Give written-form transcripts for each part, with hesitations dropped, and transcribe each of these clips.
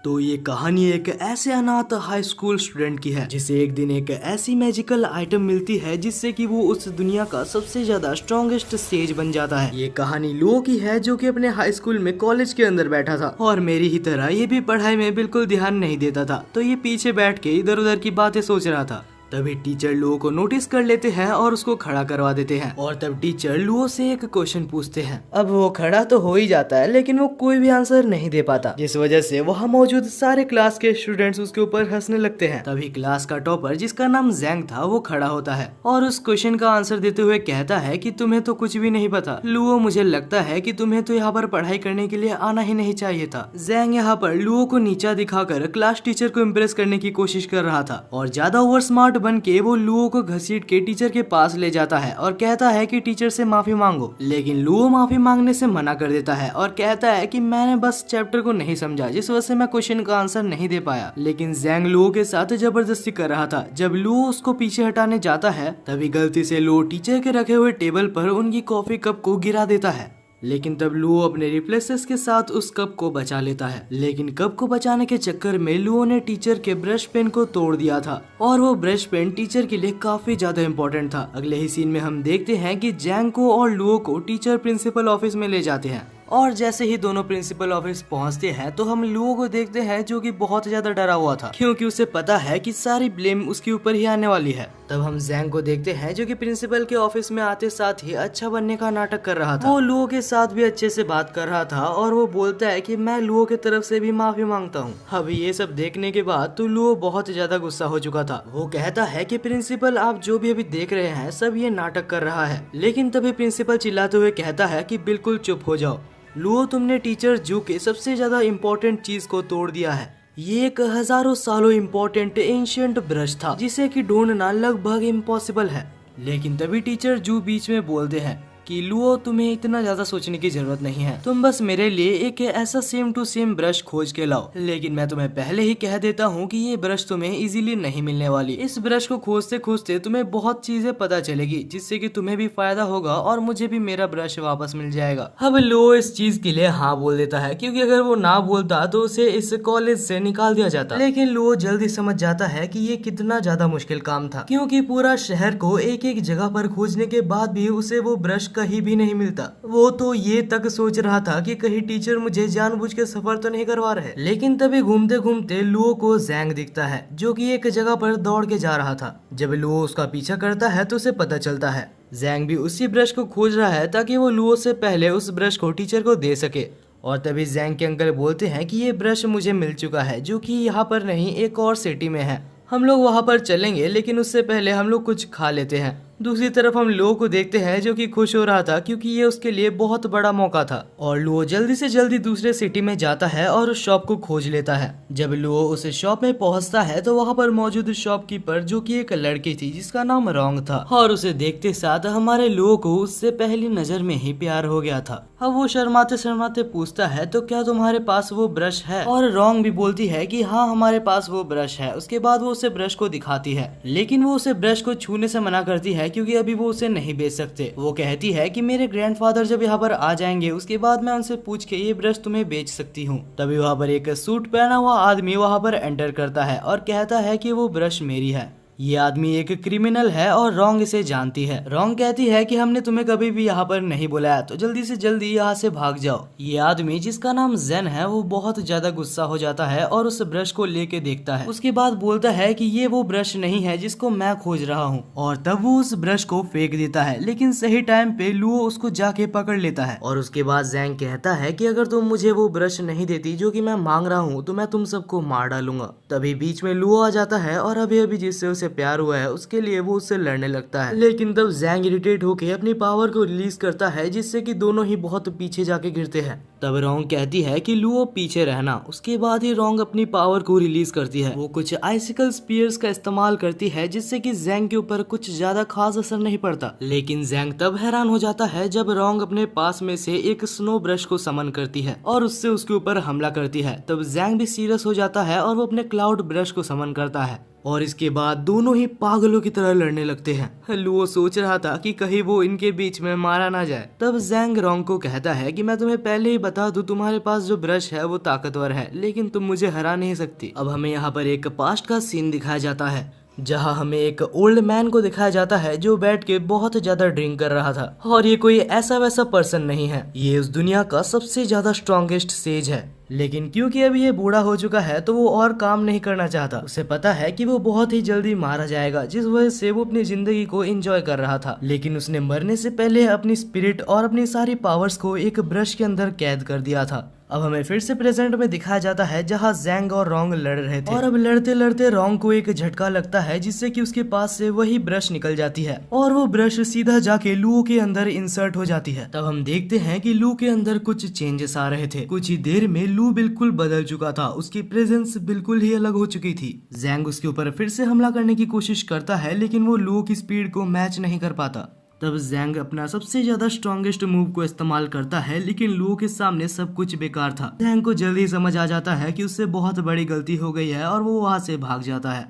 तो ये कहानी एक ऐसे अनाथ हाई स्कूल स्टूडेंट की है जिसे एक दिन एक ऐसी मैजिकल आइटम मिलती है जिससे कि वो उस दुनिया का सबसे ज्यादा स्ट्रॉन्गेस्ट सेज बन जाता है। ये कहानी लुओ की है जो कि अपने हाई स्कूल में कॉलेज के अंदर बैठा था और मेरी ही तरह ये भी पढ़ाई में बिल्कुल ध्यान नहीं देता था। तो ये पीछे बैठ के इधर उधर की बातें सोच रहा था। तभी टीचर लुओ को नोटिस कर लेते हैं और उसको खड़ा करवा देते हैं और तब टीचर लुओ से एक क्वेश्चन पूछते हैं। अब वो खड़ा तो हो ही जाता है लेकिन वो कोई भी आंसर नहीं दे पाता, जिस वजह से वहाँ मौजूद सारे क्लास के स्टूडेंट्स उसके ऊपर हंसने लगते हैं। तभी क्लास का टॉपर जिसका नाम जैंग था वो खड़ा होता है और उस क्वेश्चन का आंसर देते हुए कहता है कि तुम्हें तो कुछ भी नहीं पता लुओ, मुझे लगता है कि तुम्हें तो यहाँ पर पढ़ाई करने के लिए आना ही नहीं चाहिए था। जैंग यहाँ पर लुओ को नीचा दिखाकर क्लास टीचर को इम्प्रेस करने की कोशिश कर रहा था और ज्यादा ओवर स्मार्ट बन के वो लुओ को घसीट के टीचर के पास ले जाता है और कहता है कि टीचर से माफी मांगो। लेकिन लुओ माफी मांगने से मना कर देता है और कहता है कि मैंने बस चैप्टर को नहीं समझा, जिस वजह से मैं क्वेश्चन का आंसर नहीं दे पाया। लेकिन जैंग लुओ के साथ जबरदस्ती कर रहा था। जब लुओ उसको पीछे हटाने जाता है तभी गलती से लुओ टीचर के रखे हुए टेबल पर उनकी कॉफी कप को गिरा देता है। लेकिन तब लुओ अपने रिफ्लेक्सेस के साथ उस कप को बचा लेता है। लेकिन कप को बचाने के चक्कर में लुओ ने टीचर के ब्रश पेन को तोड़ दिया था और वो ब्रश पेन टीचर के लिए काफी ज्यादा इम्पोर्टेंट था। अगले ही सीन में हम देखते हैं कि जैंग को और लुओ को टीचर प्रिंसिपल ऑफिस में ले जाते हैं और जैसे ही दोनों प्रिंसिपल ऑफिस पहुंचते हैं तो हम लुओ को देखते हैं जो कि बहुत ज्यादा डरा हुआ था क्योंकि उसे पता है कि सारी ब्लेम उसके ऊपर ही आने वाली है। तब हम जैंग को देखते हैं जो कि प्रिंसिपल के ऑफिस में आते साथ ही अच्छा बनने का नाटक कर रहा था। वो लुओ के साथ भी अच्छे से बात कर रहा था और वो बोलता है कि मैं लुओ की तरफ से भी माफी मांगता हूँ। अभी ये सब देखने के बाद तो लुओ बहुत ज्यादा गुस्सा हो चुका था। वो कहता है कि प्रिंसिपल आप जो भी अभी देख रहे हैं सब ये नाटक कर रहा है। लेकिन तभी प्रिंसिपल चिल्लाते हुए कहता है कि बिल्कुल चुप हो जाओ लुओ, तुमने टीचर जू के सबसे ज्यादा इम्पोर्टेंट चीज को तोड़ दिया है। ये एक हजारों सालों इम्पोर्टेंट एंशिएंट ब्रश था जिसे कि ढूंढना लगभग इम्पॉसिबल है। लेकिन तभी टीचर जू बीच में बोलते हैं कि लुओ, तुम्हें इतना ज्यादा सोचने की जरूरत नहीं है, तुम बस मेरे लिए एक ऐसा सेम टू सेम ब्रश खोज के लाओ। लेकिन मैं तुम्हें पहले ही कह देता हूँ कि ये ब्रश तुम्हें इजीली नहीं मिलने वाली। इस ब्रश को खोजते खोजते तुम्हें बहुत चीजें पता चलेगी जिससे कि तुम्हें भी फायदा होगा और मुझे भी मेरा ब्रश वापस मिल जाएगा। अब लुओ इस चीज के लिए हाँ बोल देता है क्योंकि अगर वो ना बोलता तो उसे इस कॉलेज से निकाल दिया जाता। लेकिन लुओ जल्दी समझ जाता है कि ये कितना ज्यादा मुश्किल काम था क्योंकि पूरा शहर को एक एक जगह पर खोजने के बाद भी उसे वो ब्रश कहीं भी नहीं मिलता। वो तो ये तक सोच रहा था कि कहीं टीचर मुझे जानबूझ के सफर तो नहीं करवा रहे। लेकिन तभी घूमते घूमते लुओ को जैंग दिखता है जो कि एक जगह पर दौड़ के जा रहा था। जब लुओ उसका पीछा करता है तो उसे पता चलता है जैंग भी उसी ब्रश को खोज रहा है ताकि वो लुओ से पहले उस ब्रश को टीचर को दे सके। और तभी जैंग के अंकल बोलते हैं कि ये ब्रश मुझे मिल चुका है जो कि यहाँ पर नहीं एक और सिटी में है, हम लोग वहाँ पर चलेंगे लेकिन उससे पहले हम लोग कुछ खा लेते हैं। दूसरी तरफ हम लुओ को देखते हैं जो कि खुश हो रहा था क्योंकि ये उसके लिए बहुत बड़ा मौका था और लुओ जल्दी से जल्दी दूसरे सिटी में जाता है और उस शॉप को खोज लेता है। जब लुओ उस शॉप में पहुंचता है तो वहाँ पर मौजूद शॉपकीपर जो कि एक लड़की थी जिसका नाम रोंग था और उसे देखते साथ हमारे लुओ को उससे पहली नजर में ही प्यार हो गया था। अब वो शर्माते शर्माते पूछता है तो क्या तुम्हारे पास वो ब्रश है, और रोंग भी बोलती है कि हाँ हमारे पास वो ब्रश है। उसके बाद वो उसे ब्रश को दिखाती है लेकिन वो उसे ब्रश को छूने से मना करती है क्योंकि अभी वो उसे नहीं बेच सकते। वो कहती है कि मेरे ग्रैंडफादर जब यहाँ पर आ जाएंगे उसके बाद मैं उनसे पूछ के ये ब्रश तुम्हें बेच सकती हूँ। तभी वहाँ पर एक सूट पहना हुआ आदमी वहाँ पर एंटर करता है और कहता है कि वो ब्रश मेरी है। ये आदमी एक क्रिमिनल है और रोंग इसे जानती है। रोंग कहती है कि हमने तुम्हें कभी भी यहाँ पर नहीं बुलाया तो जल्दी से जल्दी यहाँ से भाग जाओ। ये आदमी जिसका नाम जेन है वो बहुत ज्यादा गुस्सा हो जाता है और उस ब्रश को लेके देखता है। उसके बाद बोलता है कि ये वो ब्रश नहीं है जिसको मैं खोज रहा हूँ और तब वो उस ब्रश को फेंक देता है। लेकिन सही टाइम पे लुओ उसको जाके पकड़ लेता है और उसके बाद जैंग कहता है कि अगर तुम मुझे वो ब्रश नहीं देती जो कि मैं मांग रहा हूँ तो मैं तुम सबको मार डालूंगा। तभी बीच में लुओ आ जाता है और अभी अभी जिससे उसे प्यार हुआ है उसके लिए वो उससे लड़ने लगता है। लेकिन तब जैंग इरिटेट होकर अपनी पावर को रिलीज करता है जिससे कि दोनों ही बहुत पीछे जाके गिरते हैं। तब रोंग कहती है कि लुओ पीछे रहना। उसके बाद ही रोंग अपनी पावर को रिलीज करती है। वो कुछ आइसिकल स्पीयर्स का इस्तेमाल करती है जिससे कि जैंग के ऊपर कुछ ज्यादा खास असर नहीं पड़ता। लेकिन जैंग तब हैरान हो जाता है जब रोंग अपने पास में से एक स्नो ब्रश को समन करती है और उससे उसके ऊपर हमला करती है। तब जैंग भी सीरियस हो जाता है और वो अपने क्लाउड ब्रश को समन करता है। और इसके बाद दोनों ही पागलों की तरह लड़ने लगते हैं। लुओ सोच रहा था कि कहीं वो इनके बीच में मारा ना जाए। तब जैंग रोंग को कहता है कि मैं तुम्हें पहले ही बता दूं, तुम्हारे पास जो ब्रश है वो ताकतवर है, लेकिन तुम मुझे हरा नहीं सकती। अब हमें यहाँ पर एक पास्ट का सीन दिखाया जाता है जहाँ हमें एक ओल्ड मैन को दिखाया जाता है जो बैठ के बहुत ज्यादा ड्रिंक कर रहा था। और ये कोई ऐसा वैसा पर्सन नहीं है, ये उस दुनिया का सबसे ज्यादा स्ट्रॉन्गेस्ट सेज है। लेकिन क्योंकि अभी ये बूढ़ा हो चुका है तो वो और काम नहीं करना चाहता। उसे पता है कि वो बहुत ही जल्दी मारा जाएगा, जिस वजह से वो अपनी जिंदगी को एंजॉय कर रहा था। लेकिन उसने मरने से पहले अपनी स्पिरिट और अपनी सारी पावर्स को एक ब्रश के अंदर कैद कर दिया था। अब हमें फिर से प्रेजेंट में दिखाया जाता है जहाँ जैंग और रोंग लड़ रहे थे। और अब लड़ते लड़ते रोंग को एक झटका लगता है जिससे कि उसके पास से वही ब्रश निकल जाती है और वो ब्रश सीधा जाके लू के अंदर इंसर्ट हो जाती है। तब हम देखते हैं कि लू के अंदर कुछ चेंजेस आ रहे थे। कुछ ही देर में लू बिल्कुल बदल चुका था, उसकी प्रेजेंस बिल्कुल ही अलग हो चुकी थी। जैंग उसके ऊपर फिर से हमला करने की कोशिश करता है लेकिन वो लू की स्पीड को मैच नहीं कर पाता। तब जैंग अपना सबसे ज्यादा स्ट्रॉन्गेस्ट मूव को इस्तेमाल करता है लेकिन लू के सामने सब कुछ बेकार था। जैंग को जल्दी समझ आ जाता है कि उससे बहुत बड़ी गलती हो गई है और वो वहां से भाग जाता है।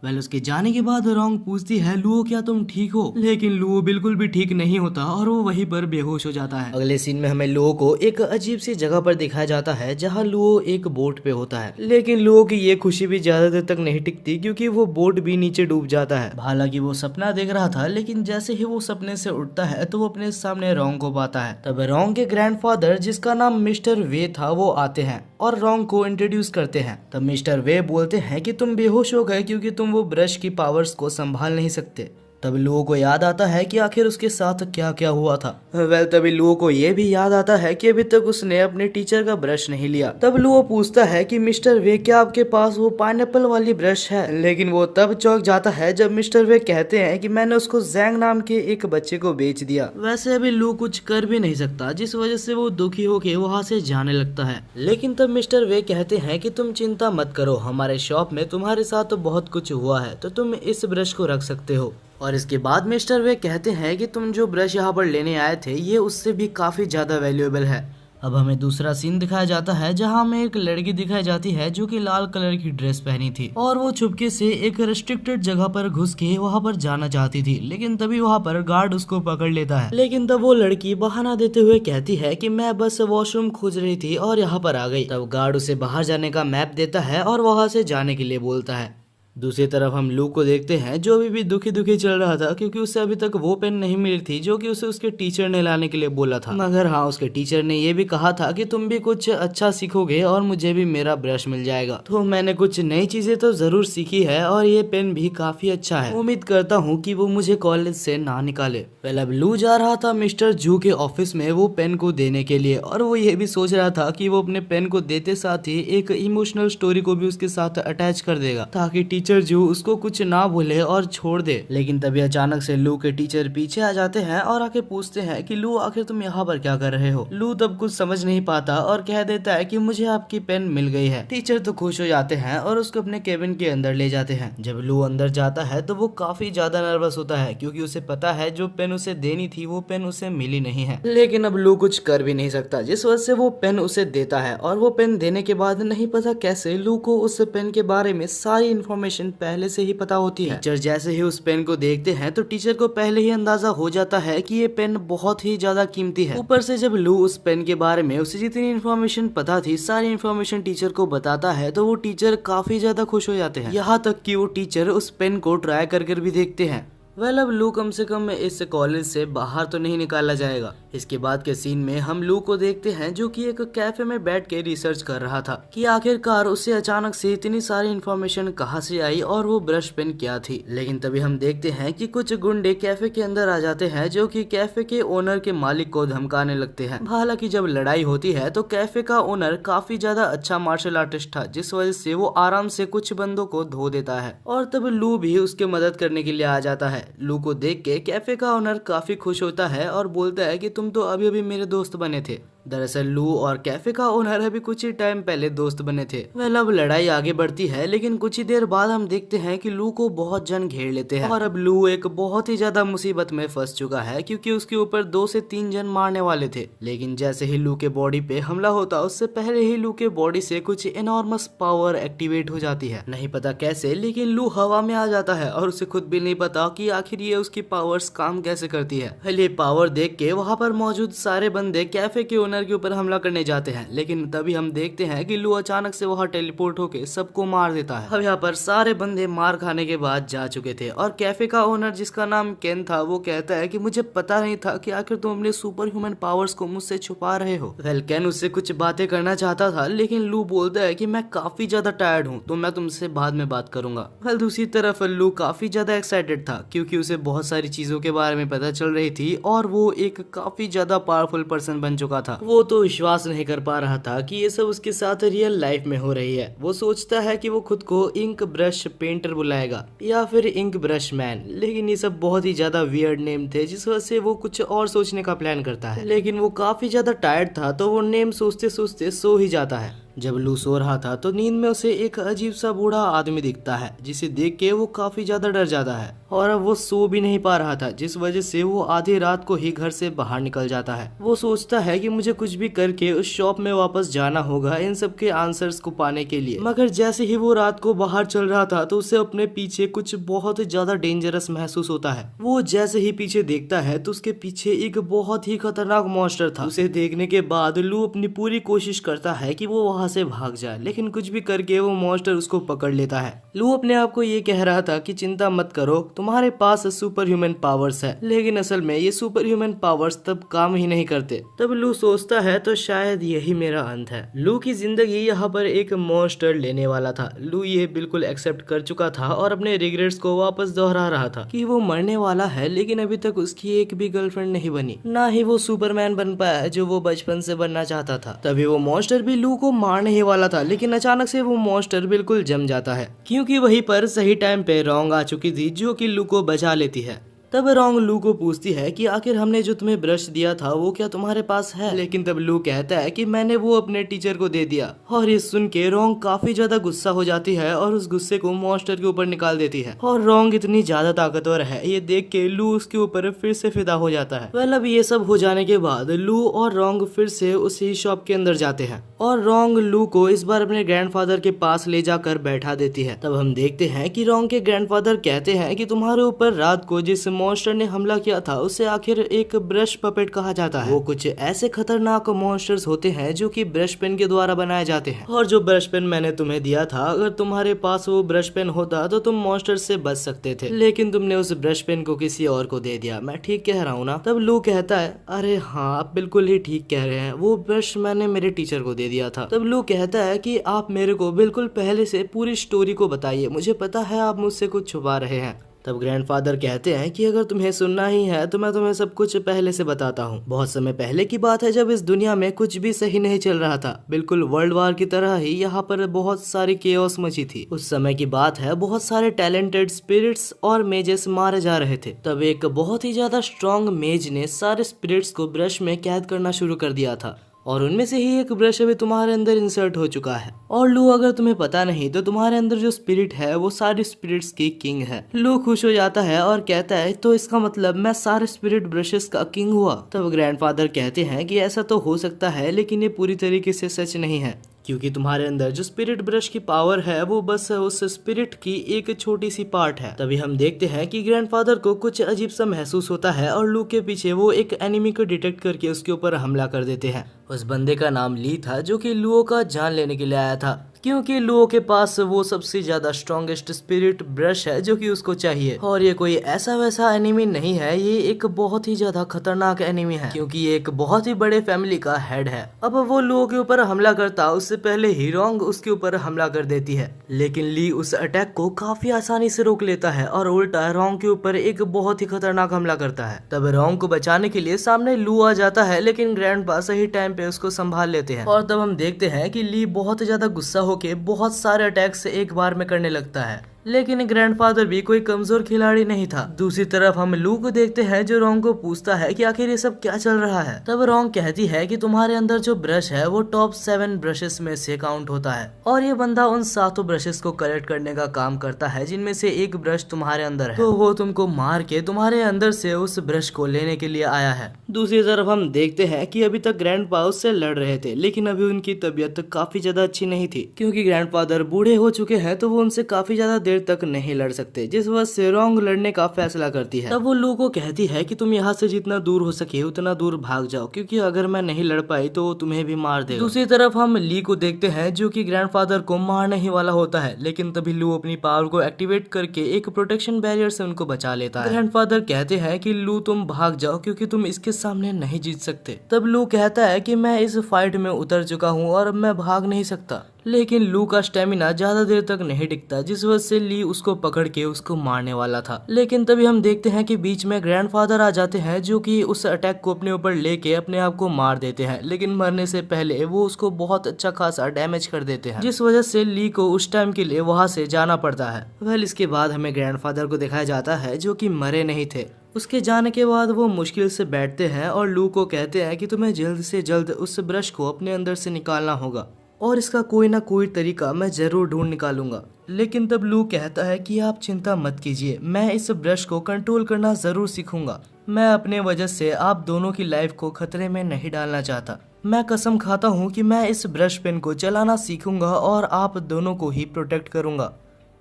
उसके जाने के बाद रोंग पूछती है, लुओ क्या तुम ठीक हो? लेकिन लुओ बिल्कुल भी ठीक नहीं होता और वो वहीं पर बेहोश हो जाता है। अगले सीन में हमें लुओ को एक अजीब सी जगह पर दिखाया जाता है जहाँ लुओ एक बोट पे होता है। लेकिन लुओ की ये खुशी भी ज्यादा देर तक नहीं टिकती क्योंकि वो बोट भी नीचे डूब जाता है। हालांकि वो सपना देख रहा था लेकिन जैसे ही वो सपने से उठता है तो वो अपने सामने रोंग को पाता है। तब रोंग के ग्रैंडफादर जिसका नाम मिस्टर वे था वो आते हैं और रोंग को इंट्रोड्यूस करते हैं। तब मिस्टर वे बोलते हैं कि तुम बेहोश हो गए क्योंकि तुम वो ब्रश की पावर्स को संभाल नहीं सकते। तब लुओ को याद आता है कि आखिर उसके साथ क्या क्या हुआ था। तभी लुओ को ये भी याद आता है कि अभी तक उसने अपने टीचर का ब्रश नहीं लिया। तब लुओ पूछता है कि मिस्टर वे क्या आपके पास वो पाइनएप्पल वाली ब्रश है? लेकिन वो तब चौंक जाता है जब मिस्टर वे कहते हैं कि मैंने उसको जैंग नाम के एक बच्चे को बेच दिया। वैसे अभी लुओ कुछ कर भी नहीं सकता जिस वजह से वो दुखी होके वहाँ से जाने लगता है। लेकिन तब मिस्टर वे कहते हैं कि तुम चिंता मत करो, हमारे शॉप में तुम्हारे साथ तो बहुत कुछ हुआ है तो तुम इस ब्रश को रख सकते हो। और इसके बाद मिस्टर वे कहते हैं कि तुम जो ब्रश यहाँ पर लेने आए थे ये उससे भी काफी ज्यादा वैल्यूएबल है। अब हमें दूसरा सीन दिखाया जाता है जहाँ हमें एक लड़की दिखाई जाती है जो कि लाल कलर की ड्रेस पहनी थी और वो चुपके से एक रेस्ट्रिक्टेड जगह पर घुस के वहाँ पर जाना चाहती थी। लेकिन तभी वहाँ पर गार्ड उसको पकड़ लेता है। लेकिन तब वो लड़की बहाना देते हुए कहती है कि मैं बस वॉशरूम खोज रही थी और यहाँ पर आ गई। तब गार्ड उसे बाहर जाने का मैप देता है और वहाँ से जाने के लिए बोलता है। दूसरी तरफ हम लू को देखते हैं जो अभी भी दुखी दुखी चल रहा था क्योंकि उसे अभी तक वो पेन नहीं मिली थी जो कि उसे उसके टीचर ने लाने के लिए बोला था। मगर हाँ, उसके टीचर ने ये भी कहा था कि तुम भी कुछ अच्छा सीखोगे और मुझे भी मेरा ब्रश मिल जाएगा। तो मैंने कुछ नई चीजें तो जरूर सीखी है और ये पेन भी काफी अच्छा है। उम्मीद करता हूँ कि वो मुझे कॉलेज से ना निकाले। पहले अब लू जा रहा था मिस्टर जू के ऑफिस में वो पेन को देने के लिए और वो ये भी सोच रहा था कि वो अपने पेन को देते साथ ही एक इमोशनल स्टोरी को भी उसके साथ अटैच कर देगा ताकि टीचर जो उसको कुछ ना बोले और छोड़ दे। लेकिन तभी अचानक से लू के टीचर पीछे आ जाते हैं और आके पूछते हैं कि लू आखिर तुम यहाँ पर क्या कर रहे हो? लू तब कुछ समझ नहीं पाता और कह देता है कि मुझे आपकी पेन मिल गई है। टीचर तो खुश हो जाते हैं और उसको अपने केबिन के अंदर ले जाते हैं। जब लू अंदर जाता है तो वो काफी ज्यादा नर्वस होता है क्योंकि उसे पता है जो पेन उसे देनी थी वो पेन उसे मिली नहीं है। लेकिन अब लू कुछ कर भी नहीं सकता जिस वजह से वो पेन उसे देता है और वो पेन देने के बाद नहीं पता कैसे लू को उस पेन के बारे में सारी इन्फॉर्मेशन पहले से ही पता होती है। टीचर जैसे ही उस पेन को देखते हैं तो टीचर को पहले ही अंदाजा हो जाता है कि ये पेन बहुत ही ज्यादा कीमती है। ऊपर से जब लू उस पेन के बारे में उसे जितनी इन्फॉर्मेशन पता थी सारी इन्फॉर्मेशन टीचर को बताता है तो वो टीचर काफी ज्यादा खुश हो जाते हैं। यहाँ तक कि वो टीचर उस पेन को ट्राई कर भी देखते हैं। अब लू कम से कम इस कॉलेज से बाहर तो नहीं निकाला जाएगा। इसके बाद के सीन में हम लू को देखते हैं जो कि एक कैफे में बैठ के रिसर्च कर रहा था कि आखिरकार उसे अचानक से इतनी सारी इन्फॉर्मेशन कहाँ से आई और वो ब्रश पेन क्या थी। लेकिन तभी हम देखते हैं कि कुछ गुंडे कैफे के अंदर आ जाते हैं जो कि कैफे के ओनर के मालिक को धमकाने लगते हैं। हालांकि जब लड़ाई होती है तो कैफे का ओनर काफी ज्यादा अच्छा मार्शल आर्टिस्ट था जिस वजह से वो आराम से कुछ बंदों को धो देता है और तब लू भी उसके मदद करने के लिए आ जाता है। लू को देख के कैफे का ओनर काफी खुश होता है और बोलता है कि तुम तो अभी अभी मेरे दोस्त बने थे दरअसल लू और कैफे का ओनर अभी कुछ ही टाइम पहले दोस्त बने थे। वह अब लड़ाई आगे बढ़ती है, लेकिन कुछ ही देर बाद हम देखते हैं कि लू को बहुत जन घेर लेते हैं और अब लू एक बहुत ही ज्यादा मुसीबत में फंस चुका है, क्योंकि उसके ऊपर 2 से 3 जन मारने वाले थे। लेकिन जैसे ही लू के बॉडी पे हमला होता उससे पहले ही लू के बॉडी से कुछ एनॉर्मस पावर एक्टिवेट हो जाती है। नहीं पता कैसे, लेकिन लू हवा में आ जाता है और उसे खुद भी नहीं पता कि आखिर ये उसकी पावर्स काम कैसे करती है। ये पावर देख के वहाँ पर मौजूद सारे बंदे कैफे के ओनर के ऊपर हमला करने जाते हैं, लेकिन तभी हम देखते हैं कि लू अचानक से वहाँ टेलीपोर्ट होके सबको मार देता है। अब यहाँ पर सारे बंदे मार खाने के बाद जा चुके थे और कैफे का ओनर जिसका नाम केन था वो कहता है कि मुझे पता नहीं था कि आखिर तुम अपने सुपर ह्यूमन पावर्स को मुझसे छुपा रहे हो। वेल केन उससे कुछ बातें करना चाहता था, लेकिन लू बोलता है कि मैं काफी ज्यादा टायर्ड हूँ तो मैं तुमसे बाद में बात करूंगा। वेल दूसरी तरफ लू काफी ज्यादा एक्साइटेड था, क्योंकि उसे बहुत सारी चीजों के बारे में पता चल रही थी और वो एक काफी ज्यादा पावरफुल पर्सन बन चुका था। वो तो विश्वास नहीं कर पा रहा था कि ये सब उसके साथ रियल लाइफ में हो रही है। वो सोचता है कि वो खुद को इंक ब्रश पेंटर बुलाएगा या फिर इंक ब्रश मैन, लेकिन ये सब बहुत ही ज्यादा वियर्ड नेम थे जिस वजह से वो कुछ और सोचने का प्लान करता है। लेकिन वो काफी ज्यादा टायर्ड था तो वो नेम सोचते सोचते सो ही जाता है। जब लू सो रहा था तो नींद में उसे एक अजीब सा बूढ़ा आदमी दिखता है, जिसे देख के वो काफी ज्यादा डर जाता है और अब वो सो भी नहीं पा रहा था, जिस वजह से वो आधी रात को ही घर से बाहर निकल जाता है। वो सोचता है कि मुझे कुछ भी करके उस शॉप में वापस जाना होगा इन सब के आंसर्स को पाने के लिए। मगर जैसे ही वो रात को बाहर चल रहा था तो उसे अपने पीछे कुछ बहुत ज्यादा डेंजरस महसूस होता है। वो जैसे ही पीछे देखता है तो उसके पीछे एक बहुत ही खतरनाक मॉन्स्टर था। उसे देखने के बाद लू अपनी पूरी कोशिश करता है कि वो वहाँ से भाग जाए, लेकिन कुछ भी करके वो मॉन्स्टर उसको पकड़ लेता है। लू अपने आप को ये कह रहा था कि चिंता मत करो, तुम्हारे पास सुपर ह्यूमन पावर्स है, लेकिन असल में ये सुपर ह्यूमन पावर्स तब काम ही नहीं करते। तब लू सोचता है तो शायद यही मेरा अंत है। लू की जिंदगी यहाँ पर एक मॉन्स्टर लेने वाला था। लू ये बिल्कुल एक्सेप्ट कर चुका था और अपने रिग्रेट्स को वापस दोहरा रहा था कि वो मरने वाला है, लेकिन अभी तक उसकी एक भी गर्लफ्रेंड नहीं बनी, ना ही वो सुपरमैन बन पाया जो वो बचपन से बनना चाहता था। तभी वो मॉन्स्टर भी लू को मारने ही वाला था, लेकिन अचानक से वो मॉन्स्टर बिल्कुल जम जाता है, क्योंकि वहीं पर सही टाइम पे रोंग आ चुकी थी जो कि लू को बचा लेती है। तब रोंग लू को पूछती है कि आखिर हमने जो तुम्हें ब्रश दिया था वो क्या तुम्हारे पास है, लेकिन तब लू कहता है कि मैंने वो अपने टीचर को दे दिया। और ये सुन के रोंग काफी ज्यादा गुस्सा हो जाती है और उस गुस्से को मॉन्स्टर के ऊपर निकाल देती है। और रोंग इतनी ज्यादा ताकतवर है ये देख के लू उसके ऊपर फिर से फिदा हो जाता है। वेल अब ये सब हो जाने के बाद लू और रोंग फिर से उसी शॉप के अंदर जाते हैं और रोंग लू को इस बार अपने ग्रैंडफादर के पास ले जाकर बैठा देती है। तब हम देखते हैं कि रोंग के ग्रैंडफादर कहते हैं कि तुम्हारे ऊपर रात को जिस मॉन्स्टर ने हमला किया था उसे आखिर एक ब्रश पपेट कहा जाता है। वो कुछ ऐसे खतरनाक मॉन्स्टर्स होते हैं जो कि ब्रश पेन के द्वारा बनाए जाते हैं, और जो ब्रश पेन मैंने तुम्हें दिया था, अगर तुम्हारे पास वो ब्रश पेन होता तो तुम मॉन्स्टर से बच सकते थे, लेकिन तुमने उस ब्रश पेन को किसी और को दे दिया। मैं ठीक कह रहा हूँ ना? तब लू कहता है अरे हाँ आप बिल्कुल ही ठीक कह रहे हैं, वो ब्रश मैंने मेरे टीचर को दे दिया था। तब लू कहता है कि आप मेरे को बिल्कुल पहले से पूरी स्टोरी को बताइए, मुझे पता है आप मुझसे कुछ छुपा रहे हैं। तब ग्रैंडफादर कहते हैं कि अगर तुम्हें सुनना ही है तो मैं तुम्हें सब कुछ पहले से बताता हूँ। बहुत समय पहले की बात है जब इस दुनिया में कुछ भी सही नहीं चल रहा था, बिल्कुल वर्ल्ड वार की तरह ही यहाँ पर बहुत सारी केओस मची थी। उस समय की बात है, बहुत सारे टैलेंटेड स्पिरिट्स और मेजेस मारे जा रहे थे। तब एक बहुत ही ज्यादा स्ट्रॉन्ग मेज ने सारे स्पिरिट्स को ब्रश में कैद करना शुरू कर दिया था, और उनमें से ही एक ब्रश अभी तुम्हारे अंदर इंसर्ट हो चुका है। और लू अगर तुम्हें पता नहीं तो तुम्हारे अंदर जो स्पिरिट है वो सारे स्पिरिट्स की किंग है। लू खुश हो जाता है और कहता है तो इसका मतलब मैं सारे स्पिरिट ब्रशेस का किंग हुआ। तब ग्रैंडफादर कहते हैं कि ऐसा तो हो सकता है, लेकिन ये पूरी तरीके से सच नहीं है, क्योंकि तुम्हारे अंदर जो स्पिरिट ब्रश की पावर है वो बस उस स्पिरिट की एक छोटी सी पार्ट है। तभी हम देखते हैं कि ग्रैंडफादर को कुछ अजीब सा महसूस होता है और लू के पीछे वो एक एनिमी को डिटेक्ट करके उसके ऊपर हमला कर देते हैं। उस बंदे का नाम ली था जो कि लुओ का जान लेने के लिए आया था, क्योंकि लुओ के पास वो सबसे ज्यादा स्ट्रॉन्गेस्ट स्पिरिट ब्रश है जो कि उसको चाहिए। और ये कोई ऐसा वैसा एनिमी नहीं है, ये एक बहुत ही ज्यादा खतरनाक एनिमी है, क्योंकि ये एक बहुत ही बड़े फैमिली का हेड है। अब वो लुओ के ऊपर हमला करता उससे पहले ही रोंग उसके ऊपर हमला कर देती है, लेकिन ली उस अटैक को काफी आसानी से रोक लेता है और उल्टा रोंग के ऊपर एक बहुत ही खतरनाक हमला करता है। तब रोंग को बचाने के लिए सामने लू आ जाता है, लेकिन ग्रैंडपा सही टाइम पे उसको संभाल लेते हैं। और तब हम देखते हैं कि ली बहुत ज्यादा गुस्सा होके बहुत सारे अटैक्स एक बार में करने लगता है। लेकिन ग्रैंडफादर भी कोई कमजोर खिलाड़ी नहीं था। दूसरी तरफ हम लू को देखते हैं जो रोंग को पूछता है कि आखिर ये सब क्या चल रहा है। तब रोंग कहती है कि तुम्हारे अंदर जो ब्रश है वो टॉप 7 ब्रशेस में से काउंट होता है और ये बंदा उन 7 ब्रशेस को कलेक्ट करने का काम करता है जिनमें से एक ब्रश तुम्हारे अंदर है, तो वो तुमको मार के तुम्हारे अंदर से उस ब्रश को लेने के लिए आया है। दूसरी तरफ हम देखते हैं कि अभी तक ग्रैंडपा उससे लड़ रहे थे, लेकिन अभी उनकी तबीयत काफी ज्यादा अच्छी नहीं थी क्योंकि ग्रैंडफादर बूढ़े हो चुके हैं, तो वो उनसे काफी ज्यादा देर तक नहीं लड़ सकते, जिस वजह से रोंग लड़ने का फैसला करती है। तब वो लू को कहती है कि तुम यहाँ से जितना दूर हो सके उतना दूर भाग जाओ, क्योंकि अगर मैं नहीं लड़ पाई तो वो तुम्हें भी मार देगा। दूसरी तरफ हम ली को देखते हैं जो कि ग्रैंडफादर को मारने ही वाला होता है, लेकिन तभी लू अपनी पावर को एक्टिवेट करके एक प्रोटेक्शन बैरियर से उनको बचा लेता है। ग्रैंडफादर कहते हैं कि लू तुम भाग जाओ क्योंकि तुम इसके सामने नहीं जीत सकते। तब लू कहता है कि मैं इस फाइट में उतर चुका हूँ और मैं भाग नहीं सकता, लेकिन लू का स्टेमिना ज्यादा देर तक नहीं टिकता, जिस वजह से ली उसको पकड़ के उसको मारने वाला था। लेकिन तभी हम देखते हैं कि बीच में ग्रैंडफादर आ जाते हैं जो कि उस अटैक को अपने ऊपर लेके अपने आप को मार देते हैं, लेकिन मरने से पहले वो उसको बहुत अच्छा खासा डैमेज कर देते हैं, जिस वजह से ली को उस टाइम के लिए वहां से जाना पड़ता है। वेल इसके बाद हमें ग्रैंडफादर को दिखाया जाता है जो कि मरे नहीं थे। उसके जाने के बाद वो मुश्किल से बैठते हैं और लू को कहते हैं कि तुम्हें जल्द से जल्द उस ब्रश को अपने अंदर से निकालना होगा और इसका कोई ना कोई तरीका मैं जरूर ढूंढ निकालूंगा। लेकिन तब लू कहता है कि आप चिंता मत कीजिए, मैं इस ब्रश को कंट्रोल करना जरूर सीखूंगा। मैं अपने वजह से आप दोनों की लाइफ को खतरे में नहीं डालना चाहता। मैं कसम खाता हूँ कि मैं इस ब्रश पेन को चलाना सीखूंगा और आप दोनों को ही प्रोटेक्ट करूंगा।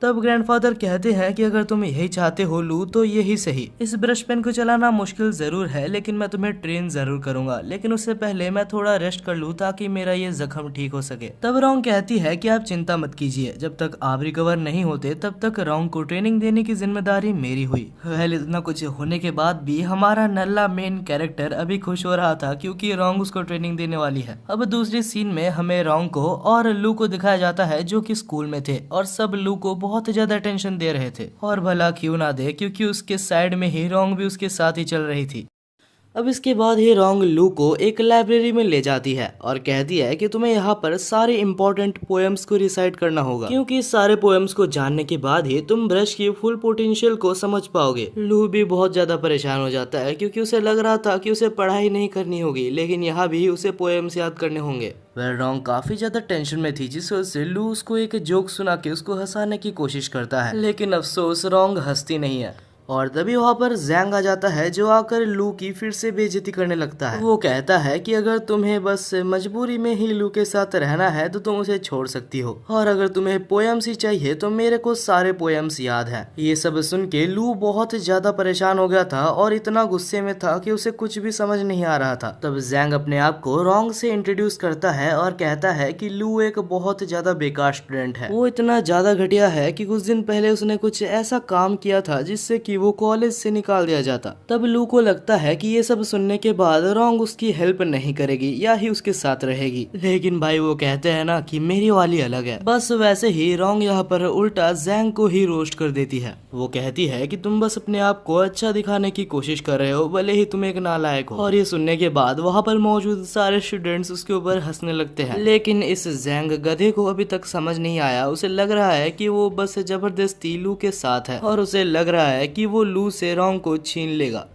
तब ग्रैंडफादर कहते हैं कि अगर तुम यही चाहते हो लू तो यही सही। इस ब्रश पेन को चलाना मुश्किल जरूर है, लेकिन मैं तुम्हें ट्रेन जरूर करूंगा, लेकिन उससे पहले मैं थोड़ा रेस्ट कर लूं ताकि मेरा ये जख्म ठीक हो सके। तब रोंग कहती है कि आप चिंता मत कीजिए, जब तक आप रिकवर नहीं होते तब तक रोंग को ट्रेनिंग देने की जिम्मेदारी मेरी हुई। वेल इतना कुछ होने के बाद भी हमारा नल्ला मेन कैरेक्टर अभी खुश हो रहा था क्योंकि रोंग उसको ट्रेनिंग देने वाली है। अब दूसरी सीन में हमें रोंग को और लू को दिखाया जाता है जो कि स्कूल में थे और सब लू को बहुत ज्यादा टेंशन दे रहे थे, और भला क्यों ना दे क्योंकि उसके साइड में ही रोंग भी उसके साथ ही चल रही थी। अब इसके बाद ही रोंग लू को एक लाइब्रेरी में ले जाती है और कहती है कि तुम्हें यहाँ पर सारे इम्पोर्टेंट पोएम्स को रिसाइट करना होगा, क्योंकि सारे पोएम्स को जानने के बाद ही तुम ब्रश की फुल पोटेंशियल को समझ पाओगे। लू भी बहुत ज्यादा परेशान हो जाता है क्योंकि उसे लग रहा था कि उसे पढ़ाई नहीं करनी होगी, लेकिन यहाँ भी उसे पोएम्स याद करने होंगे। वह रोंग काफी ज्यादा टेंशन में थी, जिस वजह से लू उसको एक जोक सुना के उसको हंसाने की कोशिश करता है, लेकिन अफसोस रोंग हंसती नहीं है। और तभी वहाँ पर जैंग आ जाता है जो आकर लू की फिर से बेइज्जती करने लगता है। वो कहता है कि अगर तुम्हें बस मजबूरी में ही लू के साथ रहना है तो तुम उसे छोड़ सकती हो, और अगर तुम्हें पोएम्स ही चाहिए तो मेरे को सारे पोएम्स याद है। ये सब सुन के लू बहुत ज्यादा परेशान हो गया था और इतना गुस्से में था कि उसे कुछ भी समझ नहीं आ रहा था। तब जैंग अपने आप को रोंग से इंट्रोड्यूस करता है और कहता है कि लू एक बहुत ज्यादा बेकार स्टूडेंट है। वो इतना ज्यादा घटिया है कि कुछ दिन पहले उसने कुछ ऐसा काम किया था जिससे कि वो कॉलेज से निकाल दिया जाता। तब लू को लगता है कि ये सब सुनने के बाद रोंग उसकी हेल्प नहीं करेगी या ही उसके साथ रहेगी, लेकिन भाई वो कहते हैं ना कि मेरी वाली अलग है। बस वैसे ही रोंग यहाँ पर उल्टा जैंग को ही रोस्ट कर देती है। वो कहती है कि तुम बस अपने आप को अच्छा दिखाने की कोशिश कर रहे हो, भले ही तुम एक नालायक हो। और ये सुनने के बाद वहाँ पर मौजूद सारे स्टूडेंट्स उसके ऊपर हंसने लगते हैं, लेकिन इस जैंग गधे को अभी तक समझ नहीं आया। उसे लग रहा है कि वो बस जबरदस्ती लू के साथ है और उसे लग रहा है कि वो लू से रोंग को छीन लेगा।